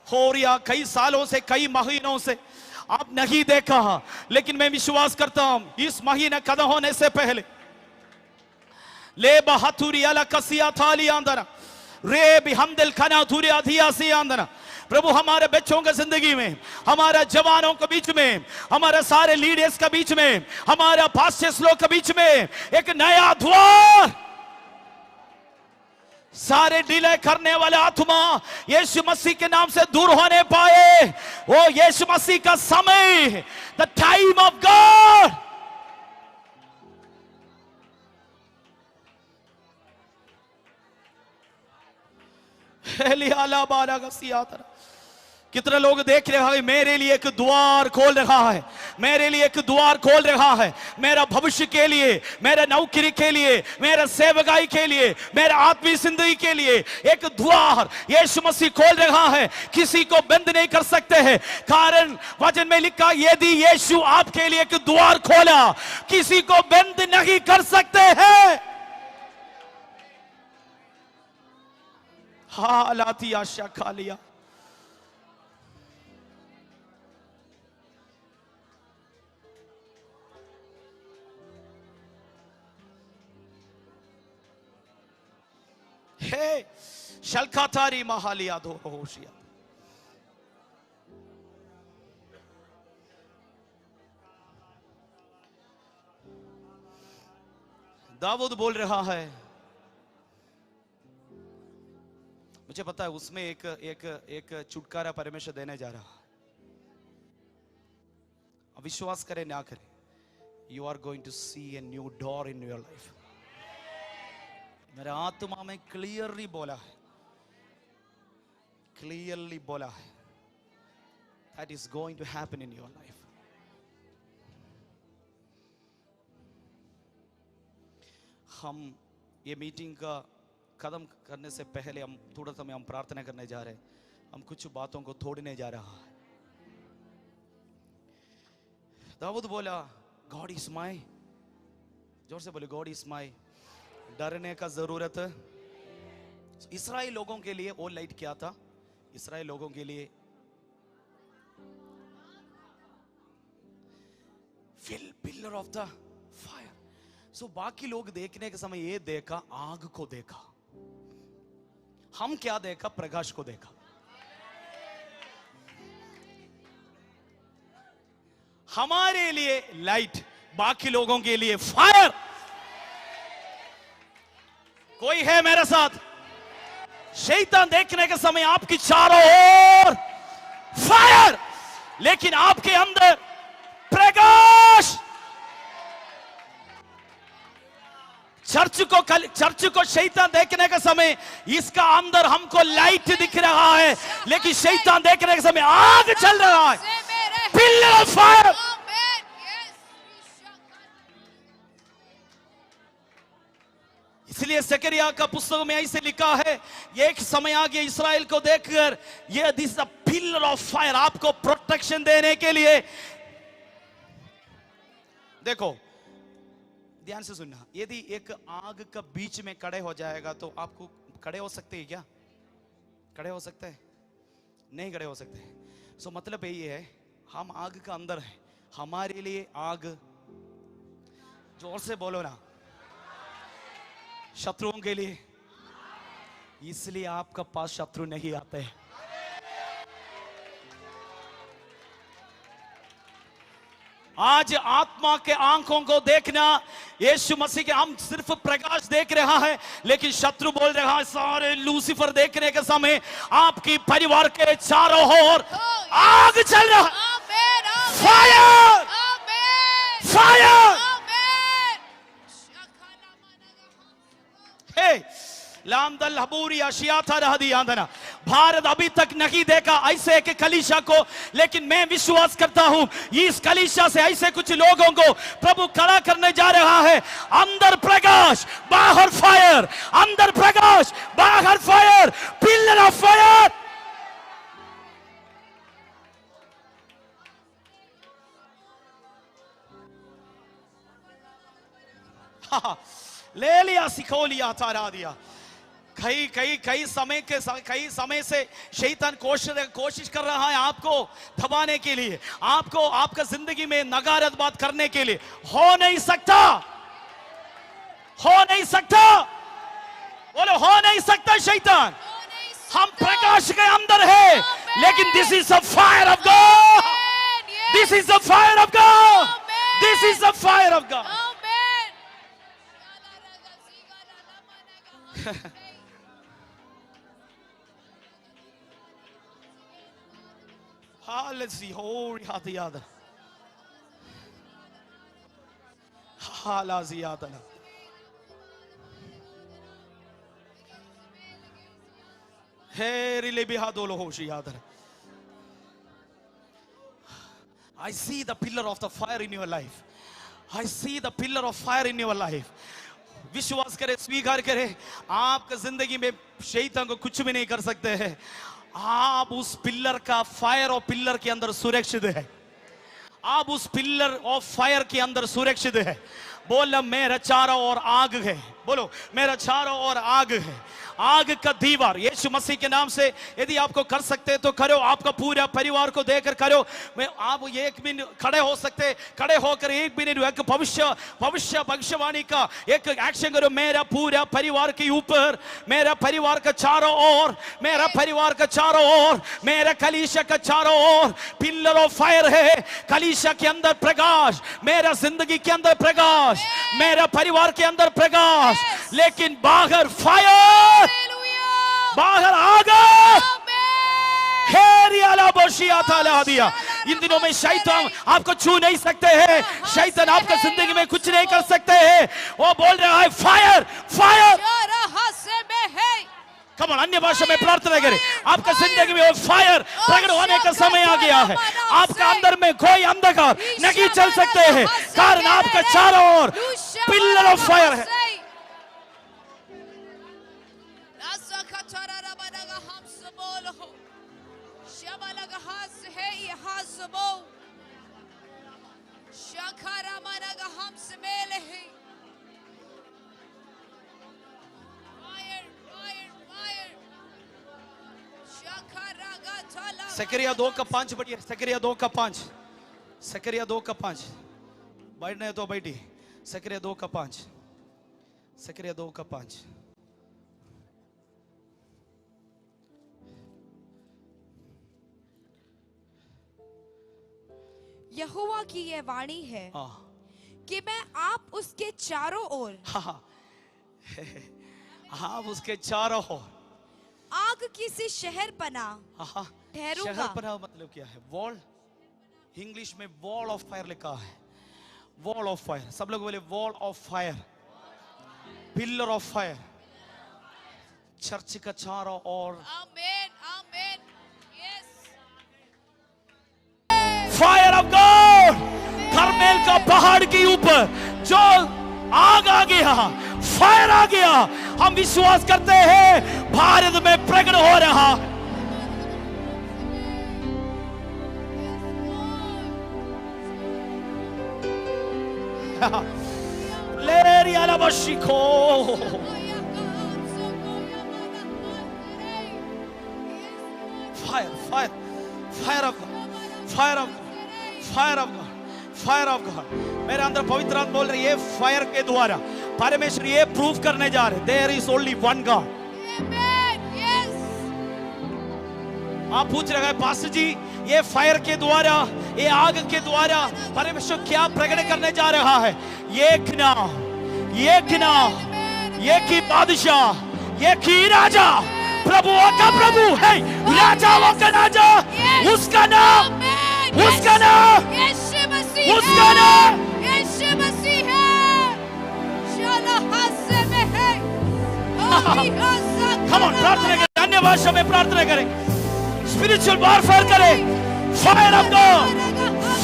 हो रिया कई सालों से, कई महीनों से आप नहीं देखा, लेकिन मैं विश्वास करता हूं इस महीने खत्म होने से पहले ले बहतुरी अला कसिया थाली आंदना रे बिहमदिल खना थुरी अधियासी आंदना। प्रभु हमारे बच्चों के जिंदगी में, हमारे जवानों के बीच में, हमारे सारे लीडर्स के बीच में, हमारे पास्टर्स लोग के बीच में एक नया द्वार सारे डिले करने वाले आत्मा यीशु मसीह के नाम से दूर होने पाए। वो यीशु मसीह का समय, द टाइम ऑफ गॉड। कितने लोग देख रहे हैं, मेरे लिए एक द्वार खोल रहा है, मेरे लिए एक द्वार खोल रहा है, मेरा भविष्य के लिए, मेरे नौकरी के लिए, मेरे सेवकाई के लिए, मेरे आत्मीय जिंदगी के लिए एक द्वार यीशु मसीह खोल रहा है। किसी को बंद नहीं कर सकते हैं, कारण वचन में लिखा, यदि यीशु आपके लिए एक द्वार खोला, किसी को बंद नहीं कर सकते हैं। हालाती आशा खा लिया। हे शल्कातारी महालिया दो होशिया। दाऊद बोल रहा है, मुझे पता है उसमें एक छुटकारा परमेश्वर देने जा रहा है। विश्वास करें ना करें, you are going to see a new door in your life. मेरे आत्मा में क्लियरली बोला है, क्लियरली बोला है, that is going to happen in your life. हम ये मीटिंग का कदम करने से पहले हम थोड़ा समय हम प्रार्थना करने जा रहे हैं। हम कुछ बातों को तोड़ने जा रहा है। दाऊद बोला, गॉड इज माई, जोर से बोले, गॉड इज माई। डरने का जरूरत है। इस्राएल लोगों के लिए वो लाइट क्या था? इस्राएल लोगों के लिए पिलर ऑफ द फायर। सो बाकी लोग देखने के समय ये देखा, आग को देखा। हम क्या देखा? प्रकाश को देखा। हमारे लिए लाइट, बाकी लोगों के लिए फायर। कोई है मेरे साथ? शैतान देखने के समय आपकी चारों ओर फायर, लेकिन आपके अंदर प्रकाश। चर्च को शैतान देखने के समय इसका अंदर हमको लाइट दिख रहा है, लेकिन शैतान देखने के समय आग चल रहा है। Pillar of fire. इसलिए जकरिया का पुस्तक में ऐसे लिखा है, एक समय आ गया इस्राएल को देखकर, ये this the pillar of fire, आपको प्रोटेक्शन देने के लिए। देखो ध्यान से सुनना, यदि एक आग का बीच में खड़े हो जाएगा तो आपको खड़े हो सकते हैं क्या? खड़े हो सकते हैं? नहीं खड़े हो सकते। सो मतलब यही है, हम आग का अंदर है, हमारे लिए आग, जोर से बोलो ना, शत्रुओं के लिए। इसलिए आपका पास शत्रु नहीं आते हैं। आज आत्मा के आंखों को देखना, यीशु मसीह के, हम सिर्फ प्रकाश देख रहा है, लेकिन शत्रु बोल रहा है सारे लूसीफर देखने के समय आपकी परिवार के चारों ओर आग चल रहा है। Fire, fire. भारत अभी तक नहीं देखा ऐसे एक कलीसिया को, लेकिन मैं विश्वास करता हूं इस कलीसिया से ऐसे कुछ लोगों को प्रभु खड़ा करने जा रहा है। अंदर प्रकाश, बाहर फायर, अंदर प्रकाश, बाहर फायर, पिलर ऑफ फायर। ले लिया, सिखो लिया, तारा दिया। कई समय से शैतान कोशिश कर रहा है आपको दबाने के लिए, आपको आपका जिंदगी में नकारात्मक बात करने के लिए। हो नहीं सकता, हो नहीं सकता, बोलो हो नहीं सकता शैतान। हम प्रकाश के अंदर है, लेकिन this is the fire of God, this is the fire of God, this is the fire of God. Let's see. Oh, yada. Halaziyada. I see the pillar of the fire in your life. I see the pillar of fire in your life. विश्वास करें, स्वीकार करें, आपका जिंदगी में शैतान को कुछ भी नहीं कर सकते हैं। आप उस पिलर का फायर और पिलर के अंदर सुरक्षित है। आप उस पिलर ऑफ फायर के अंदर सुरक्षित है। बोलो मेरा चारों ओर आग है। बोलो मेरा चारों ओर आग है। आग का दीवार यीशु मसीह के नाम से यदि आपको कर सकते हैं तो करो। आपका पूरा परिवार को देकर करो। मैं आप एक मिनट खड़े हो सकते, खड़े होकर एक मिनट एक भविष्यवाणी का एक एक्शन करो। मेरा पूरा परिवार के ऊपर, मेरा परिवार का चारों ओर, मेरा परिवार का चारों ओर, मेरा कलीसिया का चारों ओर पिलर ऑफ फायर है। कलीसिया के अंदर प्रकाश, मेरा जिंदगी के अंदर प्रकाश, मेरा परिवार के अंदर प्रकाश, लेकिन बाहर फायर, बाहर आग। इन दिनों में शैतान आपको छू नहीं सकते हैं। शैतान आपका जिंदगी में कुछ नहीं कर सकते हैं। वो बोल रहा है फायर फायर। कम ऑन, अन्य भाषा में प्रार्थना करें। आपका जिंदगी में वो फायर प्रकट होने का समय आ गया है। आपका अंदर में कोई अंधकार नहीं चल सकते हैं, कारण आपका चारों ओर पिलर ऑफ फायर है। सकरिया 2:5 बढ़िए। सकरिया 2:5, सकरिया 2:5 बैठने तो बैठी। सकरिया 2:5, सकरिया 2:5। यहोवा की यह वाणी है कि मैं आप उसके चारों ओर, आप उसके चारों ओर आग की सी शहर बना ठहरूंगा। शहर बना मतलब क्या है? वॉल। इंग्लिश में वॉल ऑफ फायर लिखा है। Wall of fire. सब लोग बोले wall of fire, pillar of fire. Church का चारों ओर आमीन आमीन। Yes, fire of God. Carmel का पहाड़ के ऊपर जो आग आ गया, फायर आ गया, हम विश्वास करते हैं भारत में प्रकट हो रहा। Fire fire fire of God, fire of God, fire of God, fire of God. मेरे अंदर पवित्र आत्मा बोल रही है फायर के द्वारा परमेश्वर ये प्रूव करने जा रहे, there is only one God. आप पूछ रहे हैं पास्टर जी ये फायर के द्वारा, ये आग के द्वारा परमेश्वर क्या प्रकट करने जा रहा है? एक नाम, एक नाम, एक ही बादशाह, एक ही राजा, प्रभुओं का प्रभु है, राजाओं का राजा। उसका नाम, उसका नाम, उसका नाम यीशु मसीह है। Come on, प्रार्थना करें, अन्य भाषा में प्रार्थना करें, स्पिरिचुअल वॉरफेयर करें। Fire of God,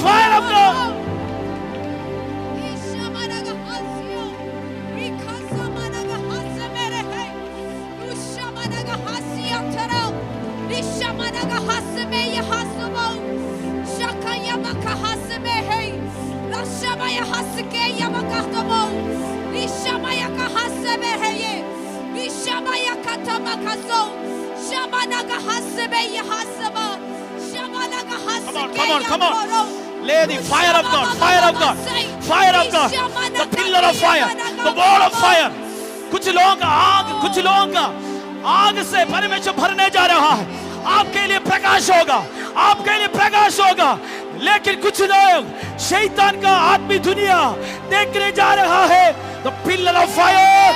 fire of God. Come on. Lay the fire of God, fire of God, fire of God, the pillar of fire, the wall of fire. कुछ लोगों का आग, कुछ लोगों का आग से परमेश्वर भरने जा रहा है। आपके लिए प्रकाश होगा, आपके लिए प्रकाश होगा। लेकिन कुछ लोग शैतान का आत्मी दुनिया देखने जा रहा है। The pillar of fire.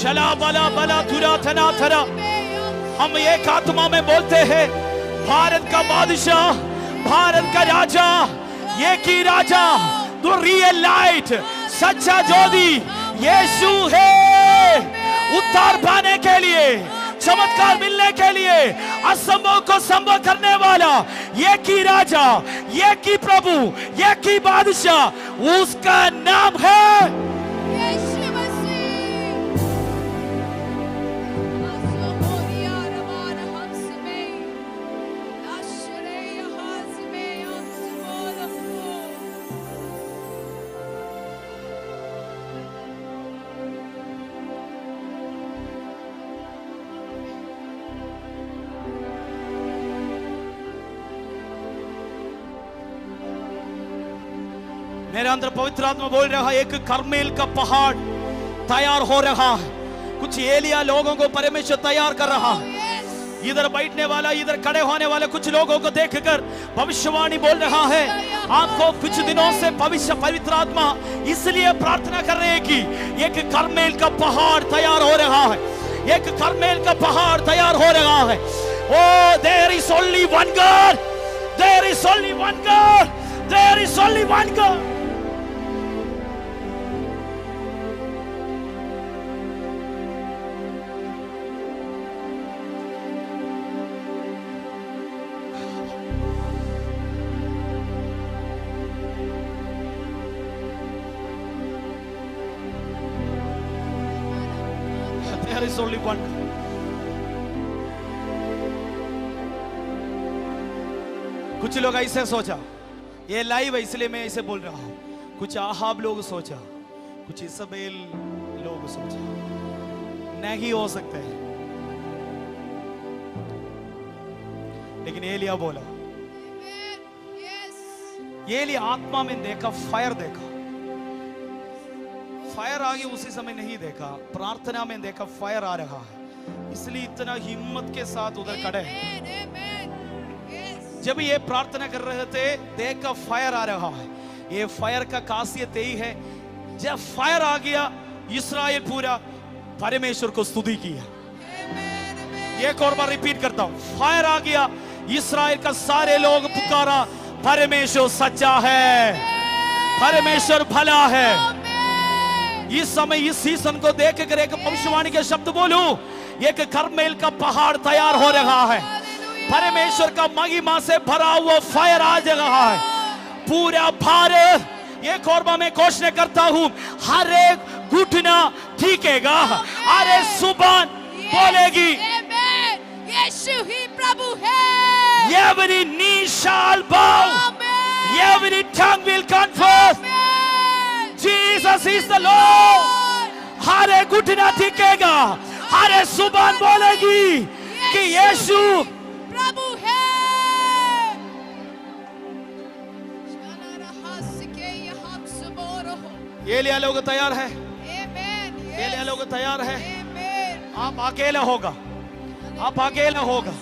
शला बला बला धुरा धना धरा। हम एक आत्मा में बोलते हैं, भारत का बादशाह, भारत का राजा, ये की राजा, द रियल लाइट, सच्चा ज्योति यीशु है। उद्धार पाने के लिए, चमत्कार मिलने के लिए, असंभव को संभव करने वाला ये की राजा, ये की प्रभु, ये की बादशाह, उसका नाम है मेरे अंदर पवित्र आत्मा बोल रहा है, एक कर्मेल का पहाड़ तैयार हो रहा है। कुछ एलिया लोगों को परमेश्वर तैयार कर रहा है। इधर बैठने वाला, इधर खड़े होने वाले कुछ लोगों को देखकर भविष्यवाणी बोल रहा है। आपको कुछ दिनों से पवित्र आत्मा इसलिए प्रार्थना कर रहे हैं कि एक कर्मेल का पहाड़ तैयार हो रहा है, एक कर्मेल का पहाड़ तैयार हो रहा है। O there is only one God, there is only one God, there is only one God. There is only one. कुछ लोग ऐसे सोचा, ये लाइव है इसलिए मैं ऐसे बोल रहा हूं। कुछ आहाब लोग सोचा, कुछ इजबेल लोग सोचा, नहीं हो सकते, लेकिन एलिया बोला। एलिया आत्मा में देखा, फायर देखा, फायर आगे उसी समय नहीं देखा, प्रार्थना में देखा फायर आ रहा है, इसलिए इतना हिम्मत के साथ उधर खड़े हैं। जब ये प्रार्थना कर रहे थे, देखा फायर आ रहा है। ये फायर का खासियत यही है, जब फायर आ गया, इस्राएल पूरा परमेश्वर को स्तुति किया। एक और बार रिपीट करता हूं, फायर आ गया, इस्राएल का सारे लोग पुकारा, परमेश्वर सच्चा है, परमेश्वर भला है। इस समय इस सीजन को देखकर एक भविष्यवाणी के शब्द बोलूं, एक कर्मेल का पहाड़ तैयार हो रहा है, परमेश्वर का महिमा से भरा हुआ फायर आ रहा है। पूरा भारत, एक और बार मैं घोषणा करता हूं, हर एक घुटना ठीकेगा, हर एक जुबान बोलेगी यीशु ही प्रभु है। Every knee shall bow, every tongue will confess Jesus is the Lord। हर एक घुटना ठीकेगा, हर एक जुबान बोलेगी कि यीशु प्रभु है। एलिया लोग तैयार है, एलिया लोग तैयार है। आप अकेला होगा, आप अकेला होगा,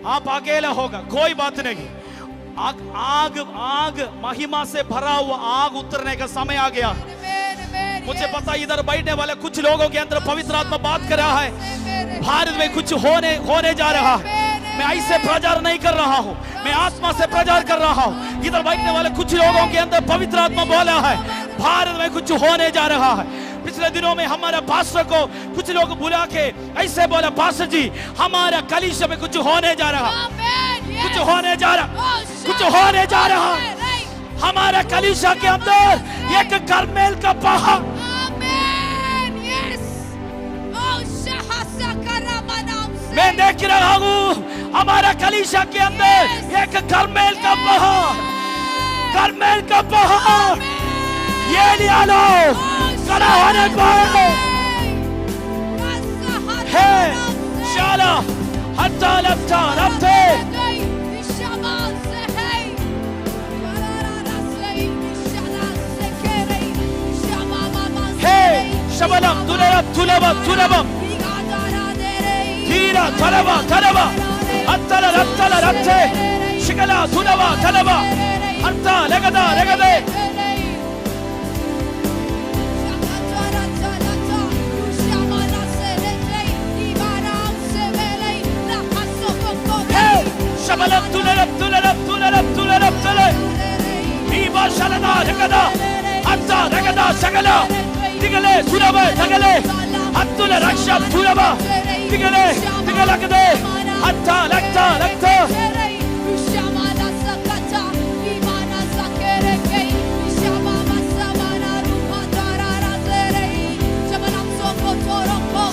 आप अकेला होगा, कोई बात नहीं। आग आग आग महिमा से भरा हुआ आग उतरने का समय आ गया। मुझे पता इधर बैठने वाले कुछ लोगों के अंदर पवित्र आत्मा बात कर रहा है, भारत में कुछ होने जा रहा है। मैं ऐसे प्रचार नहीं कर रहा हूँ, मैं आत्मा से प्रचार कर रहा हूँ। इधर बैठने वाले कुछ लोगों के अंदर पवित्र आत्मा बोला है, भारत में कुछ होने जा रहा है। पिछले दिनों में हमारे पास्टर को कुछ लोग बुला के ऐसे बोला, पास्टर जी हमारा कलीसिया में कुछ होने जा रहा, कुछ होने जा रहा, कुछ होने जा रहा। हमारा कलीसिया के अंदर एक कर्मेल का पहाड़, मैं देख रहा हूँ हमारा कलीसिया के अंदर एक कर्मेल का पहाड़, कर्मेल का पहाड़। ये लिया लो, खड़ा होने पाए है शाला हत्ता लफ्ता रफ्ते है शबलम तुलरब तुलबम तुलबम हीरा थलबा थलबा हत्तल रत्तल रत्ते शिकला तुलबा थलबा हत्ता लगदा लगदे Digale, Suraba, Tagale, Atula Raksha, Puraba, Digale, Digalakade, Atta, Lakta, Lakta.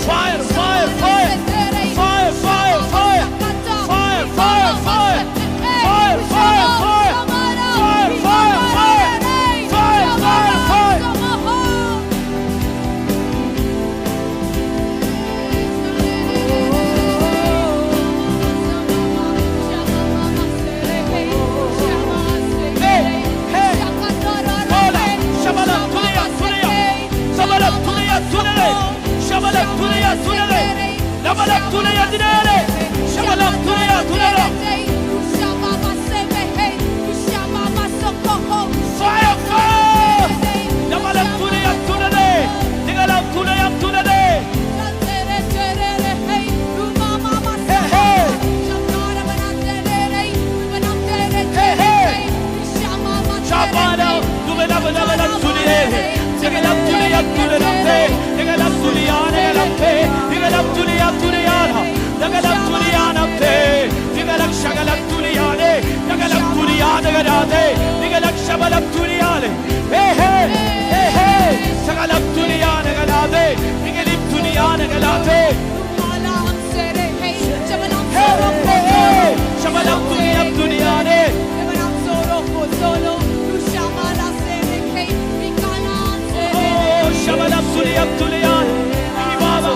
Fire, fire, fire, fire, fire, fire, fire, fire, fire, fire, fire, fire, fire, fire, fire, fire, fire. Hey, hey, hola, Shabala, Tulia, Tulia, Shabala, Tulia, Tulia, Shabala, Tulia, Tulia, Shabala, Tulia, Tulia, Shabala, Tulia, Tulia. Fire, fire! Shabala, Tulia, Tulia, Digala, Tulia, Tulia. Hey, hey, hey, hey. Shabala, Tulia, Tulia, Tulia. Digala, Tulia, Tulia, Digala, Tulia, Digala, Tulia, Tulia. Digala, Tulia, Digala, Shagala, Tulia, Digala, Tulia, Digala, Digala, Shabala, Tulia. Hey, hey, hey, hey. Shagala, Tulia, Digala, Digala, Tulia, Digala. Hey, hey, hey. Shabala, Tulia, Tulia. Oh, Shabala, Tulia, Tulia. Baba.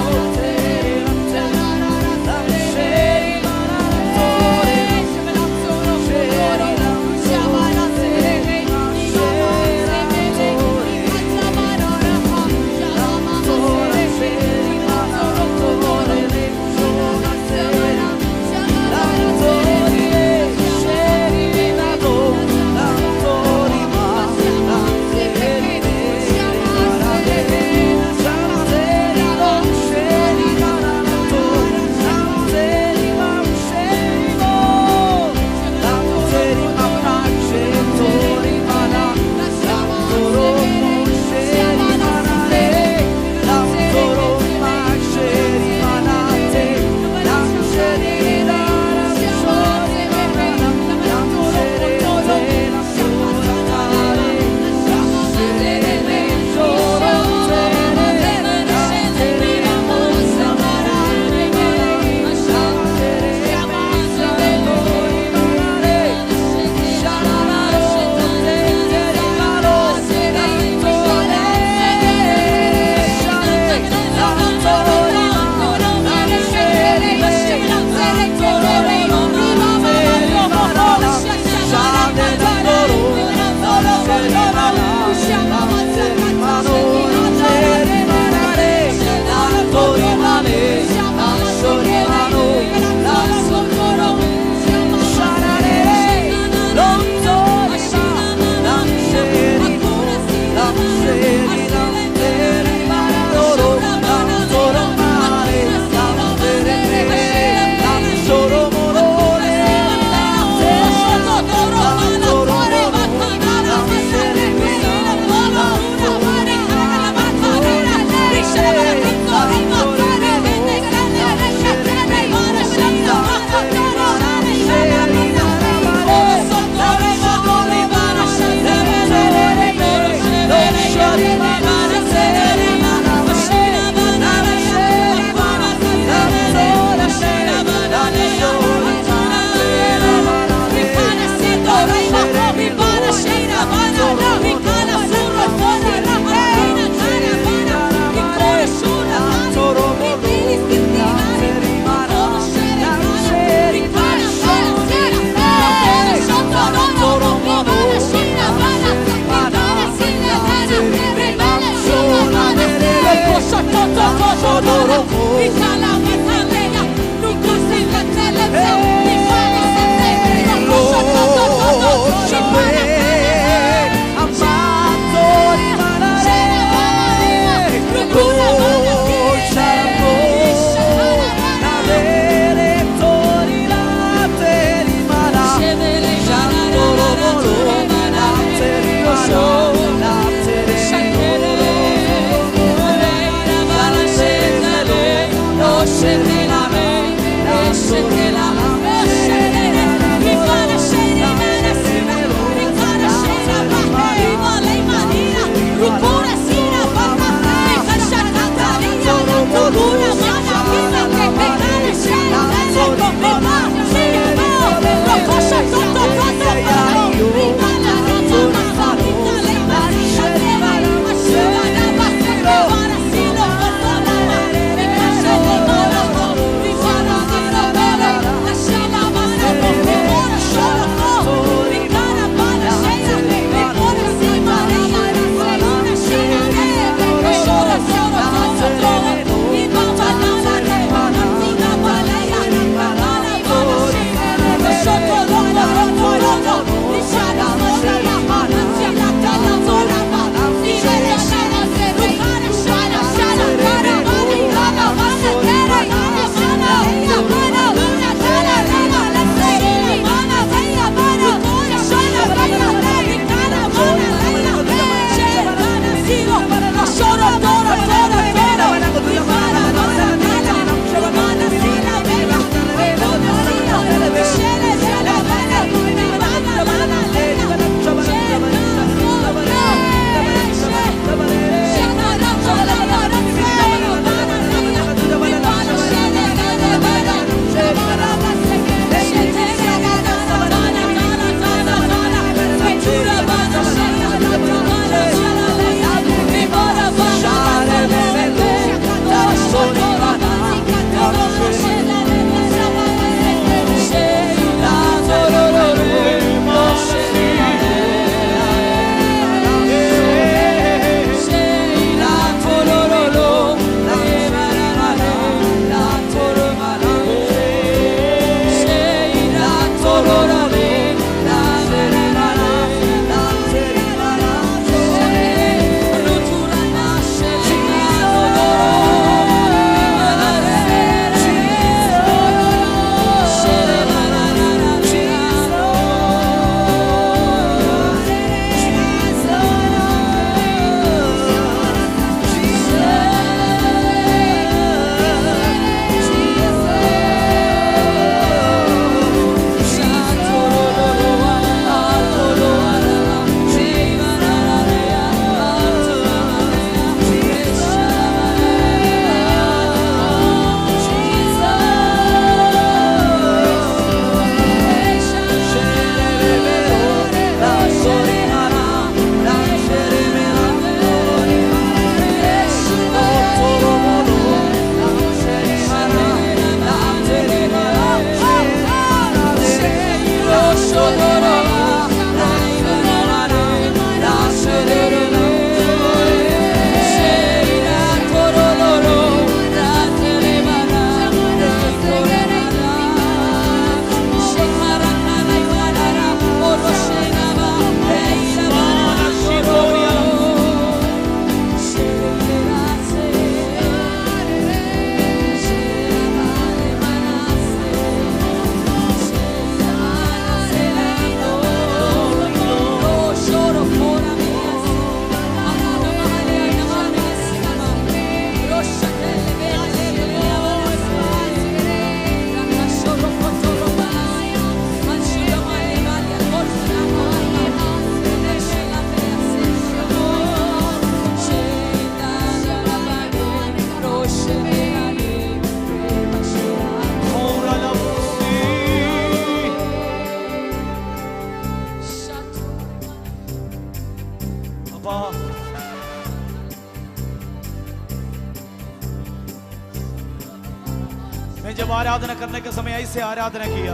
मैं जब आराधना करने के समय ऐसे आराधना किया,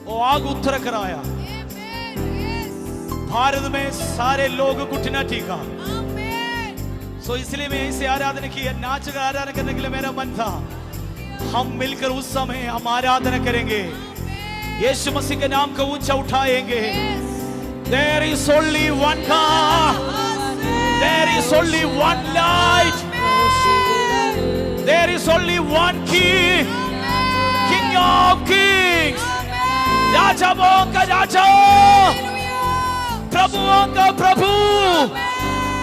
वो आग उतर कर आया। भारत में सारे लोग घुटना टीका। सो इसलिए मैं ऐसे आराधना किया, नाच कर आराधना करने के लिए मेरा मन था। हम मिलकर उस समय हम आराधना करेंगे, यीशु मसीह के नाम को ऊंचा उठाएंगे। There is only one God, there is only one light, there is only one King, King of Kings, राजाओं का राजा, प्रभुओं का प्रभु।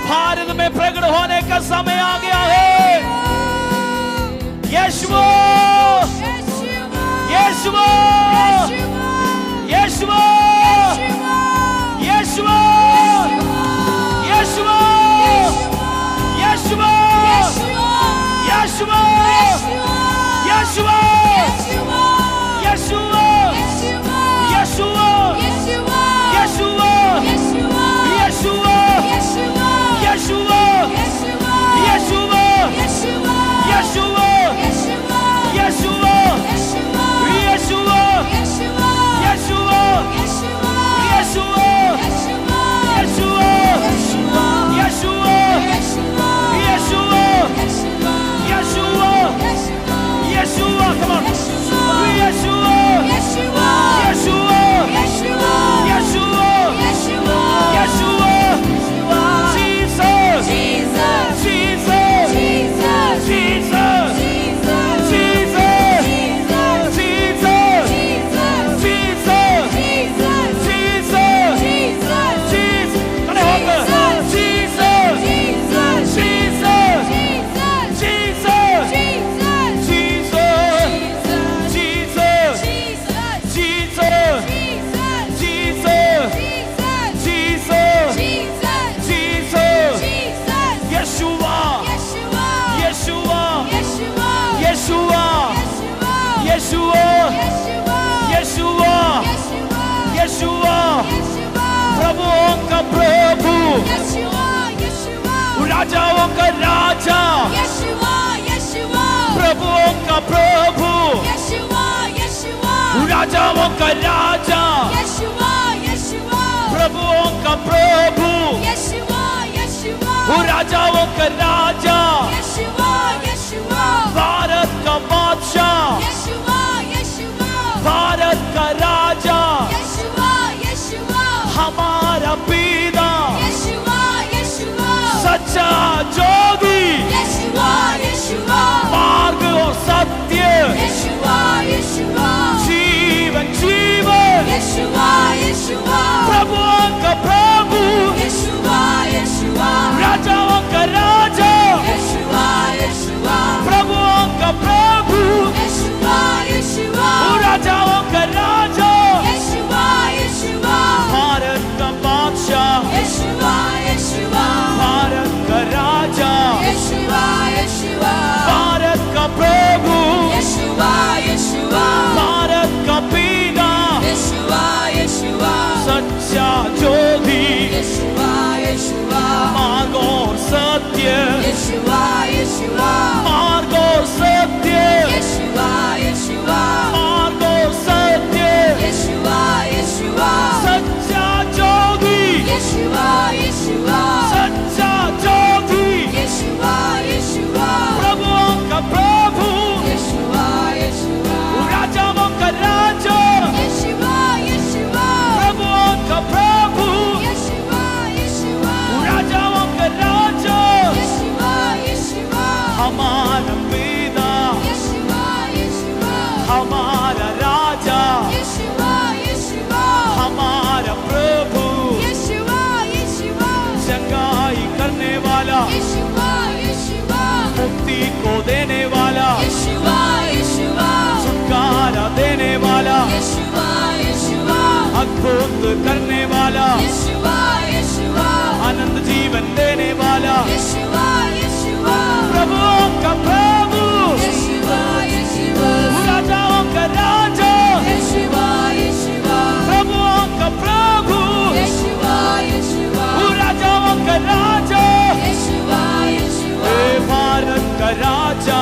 भारत में प्रकट होने का समय आ गया है। यीशु, यीशु, यीशु, यीशु, यीशु, यीशु, यीशु, यीशु, राजाओं का राजा, प्रभुओं का प्रभु, राजाओं का राजा, प्रभुओं का प्रभु, राजाओं का राजा, भारत का बादशाह, भारत का राजा, हमारा पिता, सच्चा जोगी, मार्ग और सत्य, जीवन जीवन, प्रभुओं का प्रभु, राजाओं का राजा, प्रभुओं का प्रभु, राजाओं का राजा, भारत का बादशाह, भारत का राजा, भारत का प्रभु, भारत का पिता, सच्चा ज्योति, मार्ग और सत्य, मार्ग और सत्य, मार्ग और सत्य, सच्चा ज्योति, सच्चा ज्योति, प्रभुओं का प्रभु, राजाओं का राजा, प्रभुओं का प्रभु, राजाओं का राजा, हमारा पिता, हमारा राजा, हमारा प्रभु, चंगाई करने वाला, मुक्ति को देने वाला, छुटकारा देने वाला, अद्भुत करने वाला, आनंद जीवन देने वाला, प्रभुओं का प्रभु, राजाओं का राजा, प्रभुओं का प्रभु, राजाओं का राजा, भारत का राजा,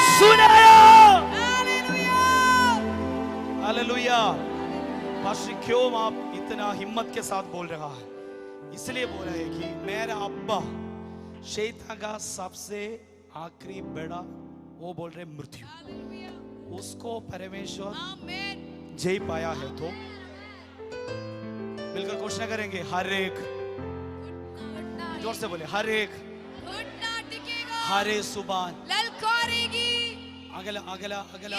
सुनाया। हालेलुया। पास्टर क्यों आप इतना हिम्मत के साथ बोल रहा है? इसलिए बोल रहे हैं कि मेरा अब्बा शैतान का सबसे आखिरी बेड़ा, वो बोल रहे मृत्यु, उसको परमेश्वर जय पाया है। तो मिलकर घोषणा करेंगे, हर एक, जोर से बोले, हर एक हरे सुबान ललकारेगी। अगला अगला अगला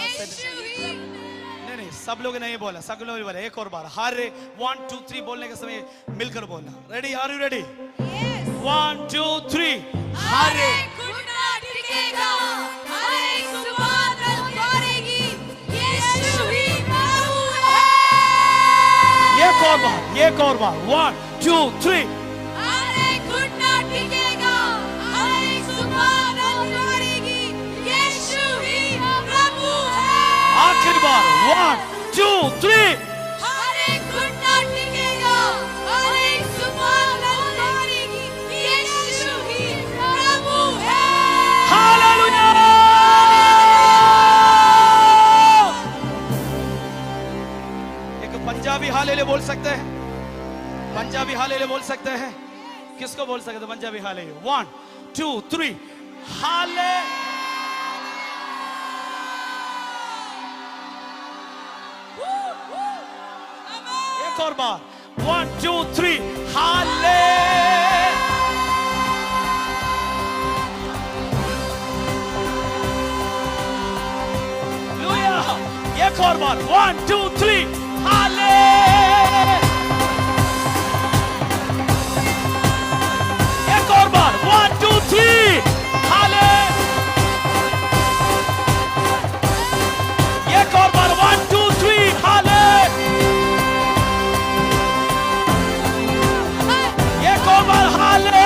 नहीं, सब लोग नहीं बोला, सब लोग नहीं बोला। एक और बार, हर 1 2 3 बोलने के समय मिलकर बोलना। रेडी? Are you ready? 1 2 3। हर एक घुटना टिकेगा, हर एक जुबान ललकारेगी, यीशु ही प्रभु है। एक और बार 1 2 3। हर एक घुटना टिकेगा, हर एक जुबान ललकारेगी, यीशु ही प्रभु है। आखिरी बार 1 2 3। हर एक घुटना टिकेगा, हर एक जुबान ललकारेगी, यीशु ही प्रभु है। हालेलुया। एक पंजाबी हालेलुया बोल सकते हैं? पंजाबी हालेलुया बोल सकते हैं? किसको बोल सकते हैं पंजाबी हालेलुया? 1 2 3। हाले एक और बार 1 2 3। हाले एक और बार 1 2 3। हाले एक और बार 1 2 3। हाले एक और बार 1 2 3। हाले एक और बार। हाले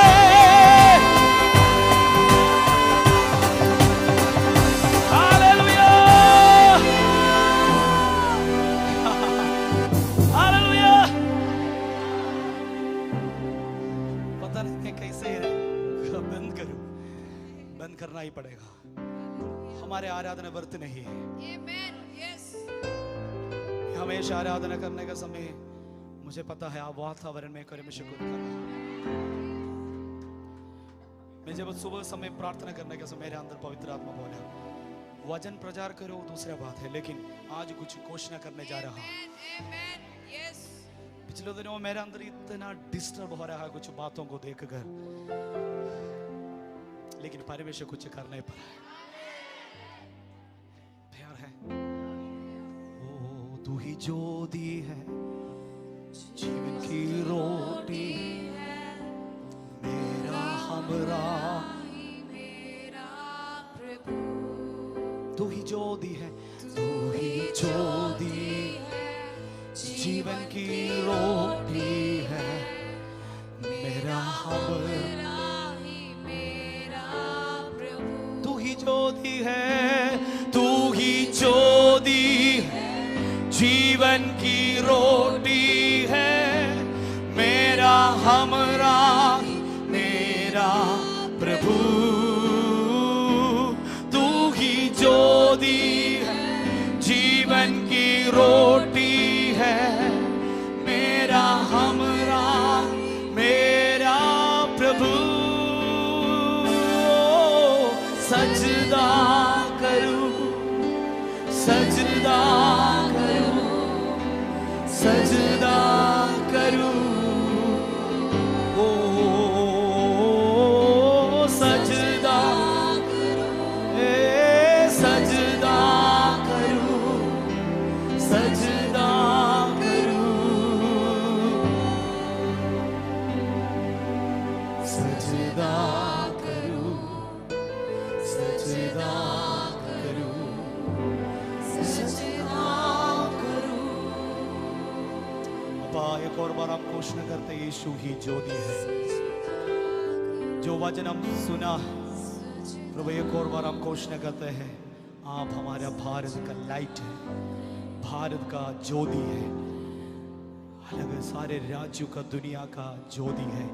करना ही पड़ेगा। हमारे आराधना व्रत नहीं है। हमेशा आराधना करने का समय मुझे पता है आप वातावरण में करे, मैं शुक्र कर रहा हूं। मैं जब सुबह समय प्रार्थना करने के समय मेरे अंदर पवित्र आत्मा बोला, वचन प्रचार करो दूसरा बात है, लेकिन आज कुछ घोषणा करने जा रहा हूं। पिछले दिनों मेरे अंदर इतना डिस्टर्ब हो रहा है कुछ बातों को देखकर, लेकिन परमेश्वर कुछ करने पर प्यार है। ओ तू ही ज्योति है, जीवन की रोटी है, मेरा हमरा मेरा प्रभु। तू ही ज्योति है, तू ही ज्योति है, जीवन की रोटी है, मेरा हमरा ज्योति है। तू ही ज्योति है, जीवन की रोटी है, मेरा हमरा मेरा प्रभु। तू ही ज्योति है, जीवन की रोटी है, मेरा हमरा मेरा प्रभु। सजदा करूं, सजदा करूं, सजदा करूं, ओ सजदा करूं, सजदा करूं, सजदा करूं, सजदा एक और बार हम घोषणा करते, यीशु ही ज्योति है। जो वचन हम सुना प्रभु, एक और बार हम घोषणा करते हैं, आप हमारा भारत का लाइट है, भारत का ज्योति है, अलग सारे राज्यों का दुनिया का ज्योति है।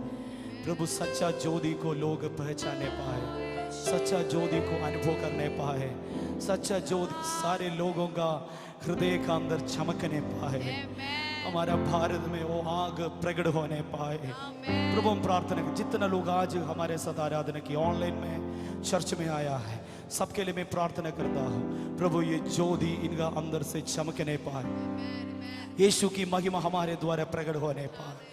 प्रभु सच्चा ज्योति को लोग पहचाने पाए, सच्चा ज्योति को अनुभव करने पाए, सच्चा ज्योति सारे लोगों का हृदय का अंदर चमकने पाए, हमारा भारत में वो आग प्रकट होने पाए। प्रभु हम प्रार्थना कर, जितना लोग आज हमारे साथ आराधना की ऑनलाइन में चर्च में आया है, सबके लिए मैं प्रार्थना करता हूँ प्रभु ये ज्योति इनका अंदर से चमकने पाए, यीशु की महिमा हमारे द्वारा प्रकट होने पाए।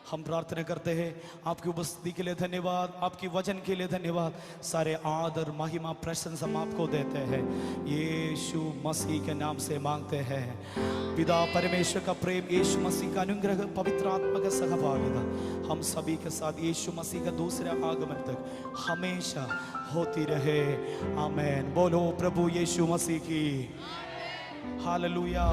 हम प्रार्थना करते हैं आपकी उपस्थिति के लिए धन्यवाद, आपकी वचन के लिए धन्यवाद। सारे आदर महिमा प्रशंसा हम आपको देते हैं, यीशु मसीह के नाम से मांगते हैं। पिता परमेश्वर का प्रेम, यीशु मसीह का अनुग्रह, पवित्र आत्मा का सहभागिता हम सभी के साथ यीशु मसीह का दूसरे आगमन तक हमेशा होती रहे। आमीन। बोलो प्रभु यीशु मसीह की हालेलुया।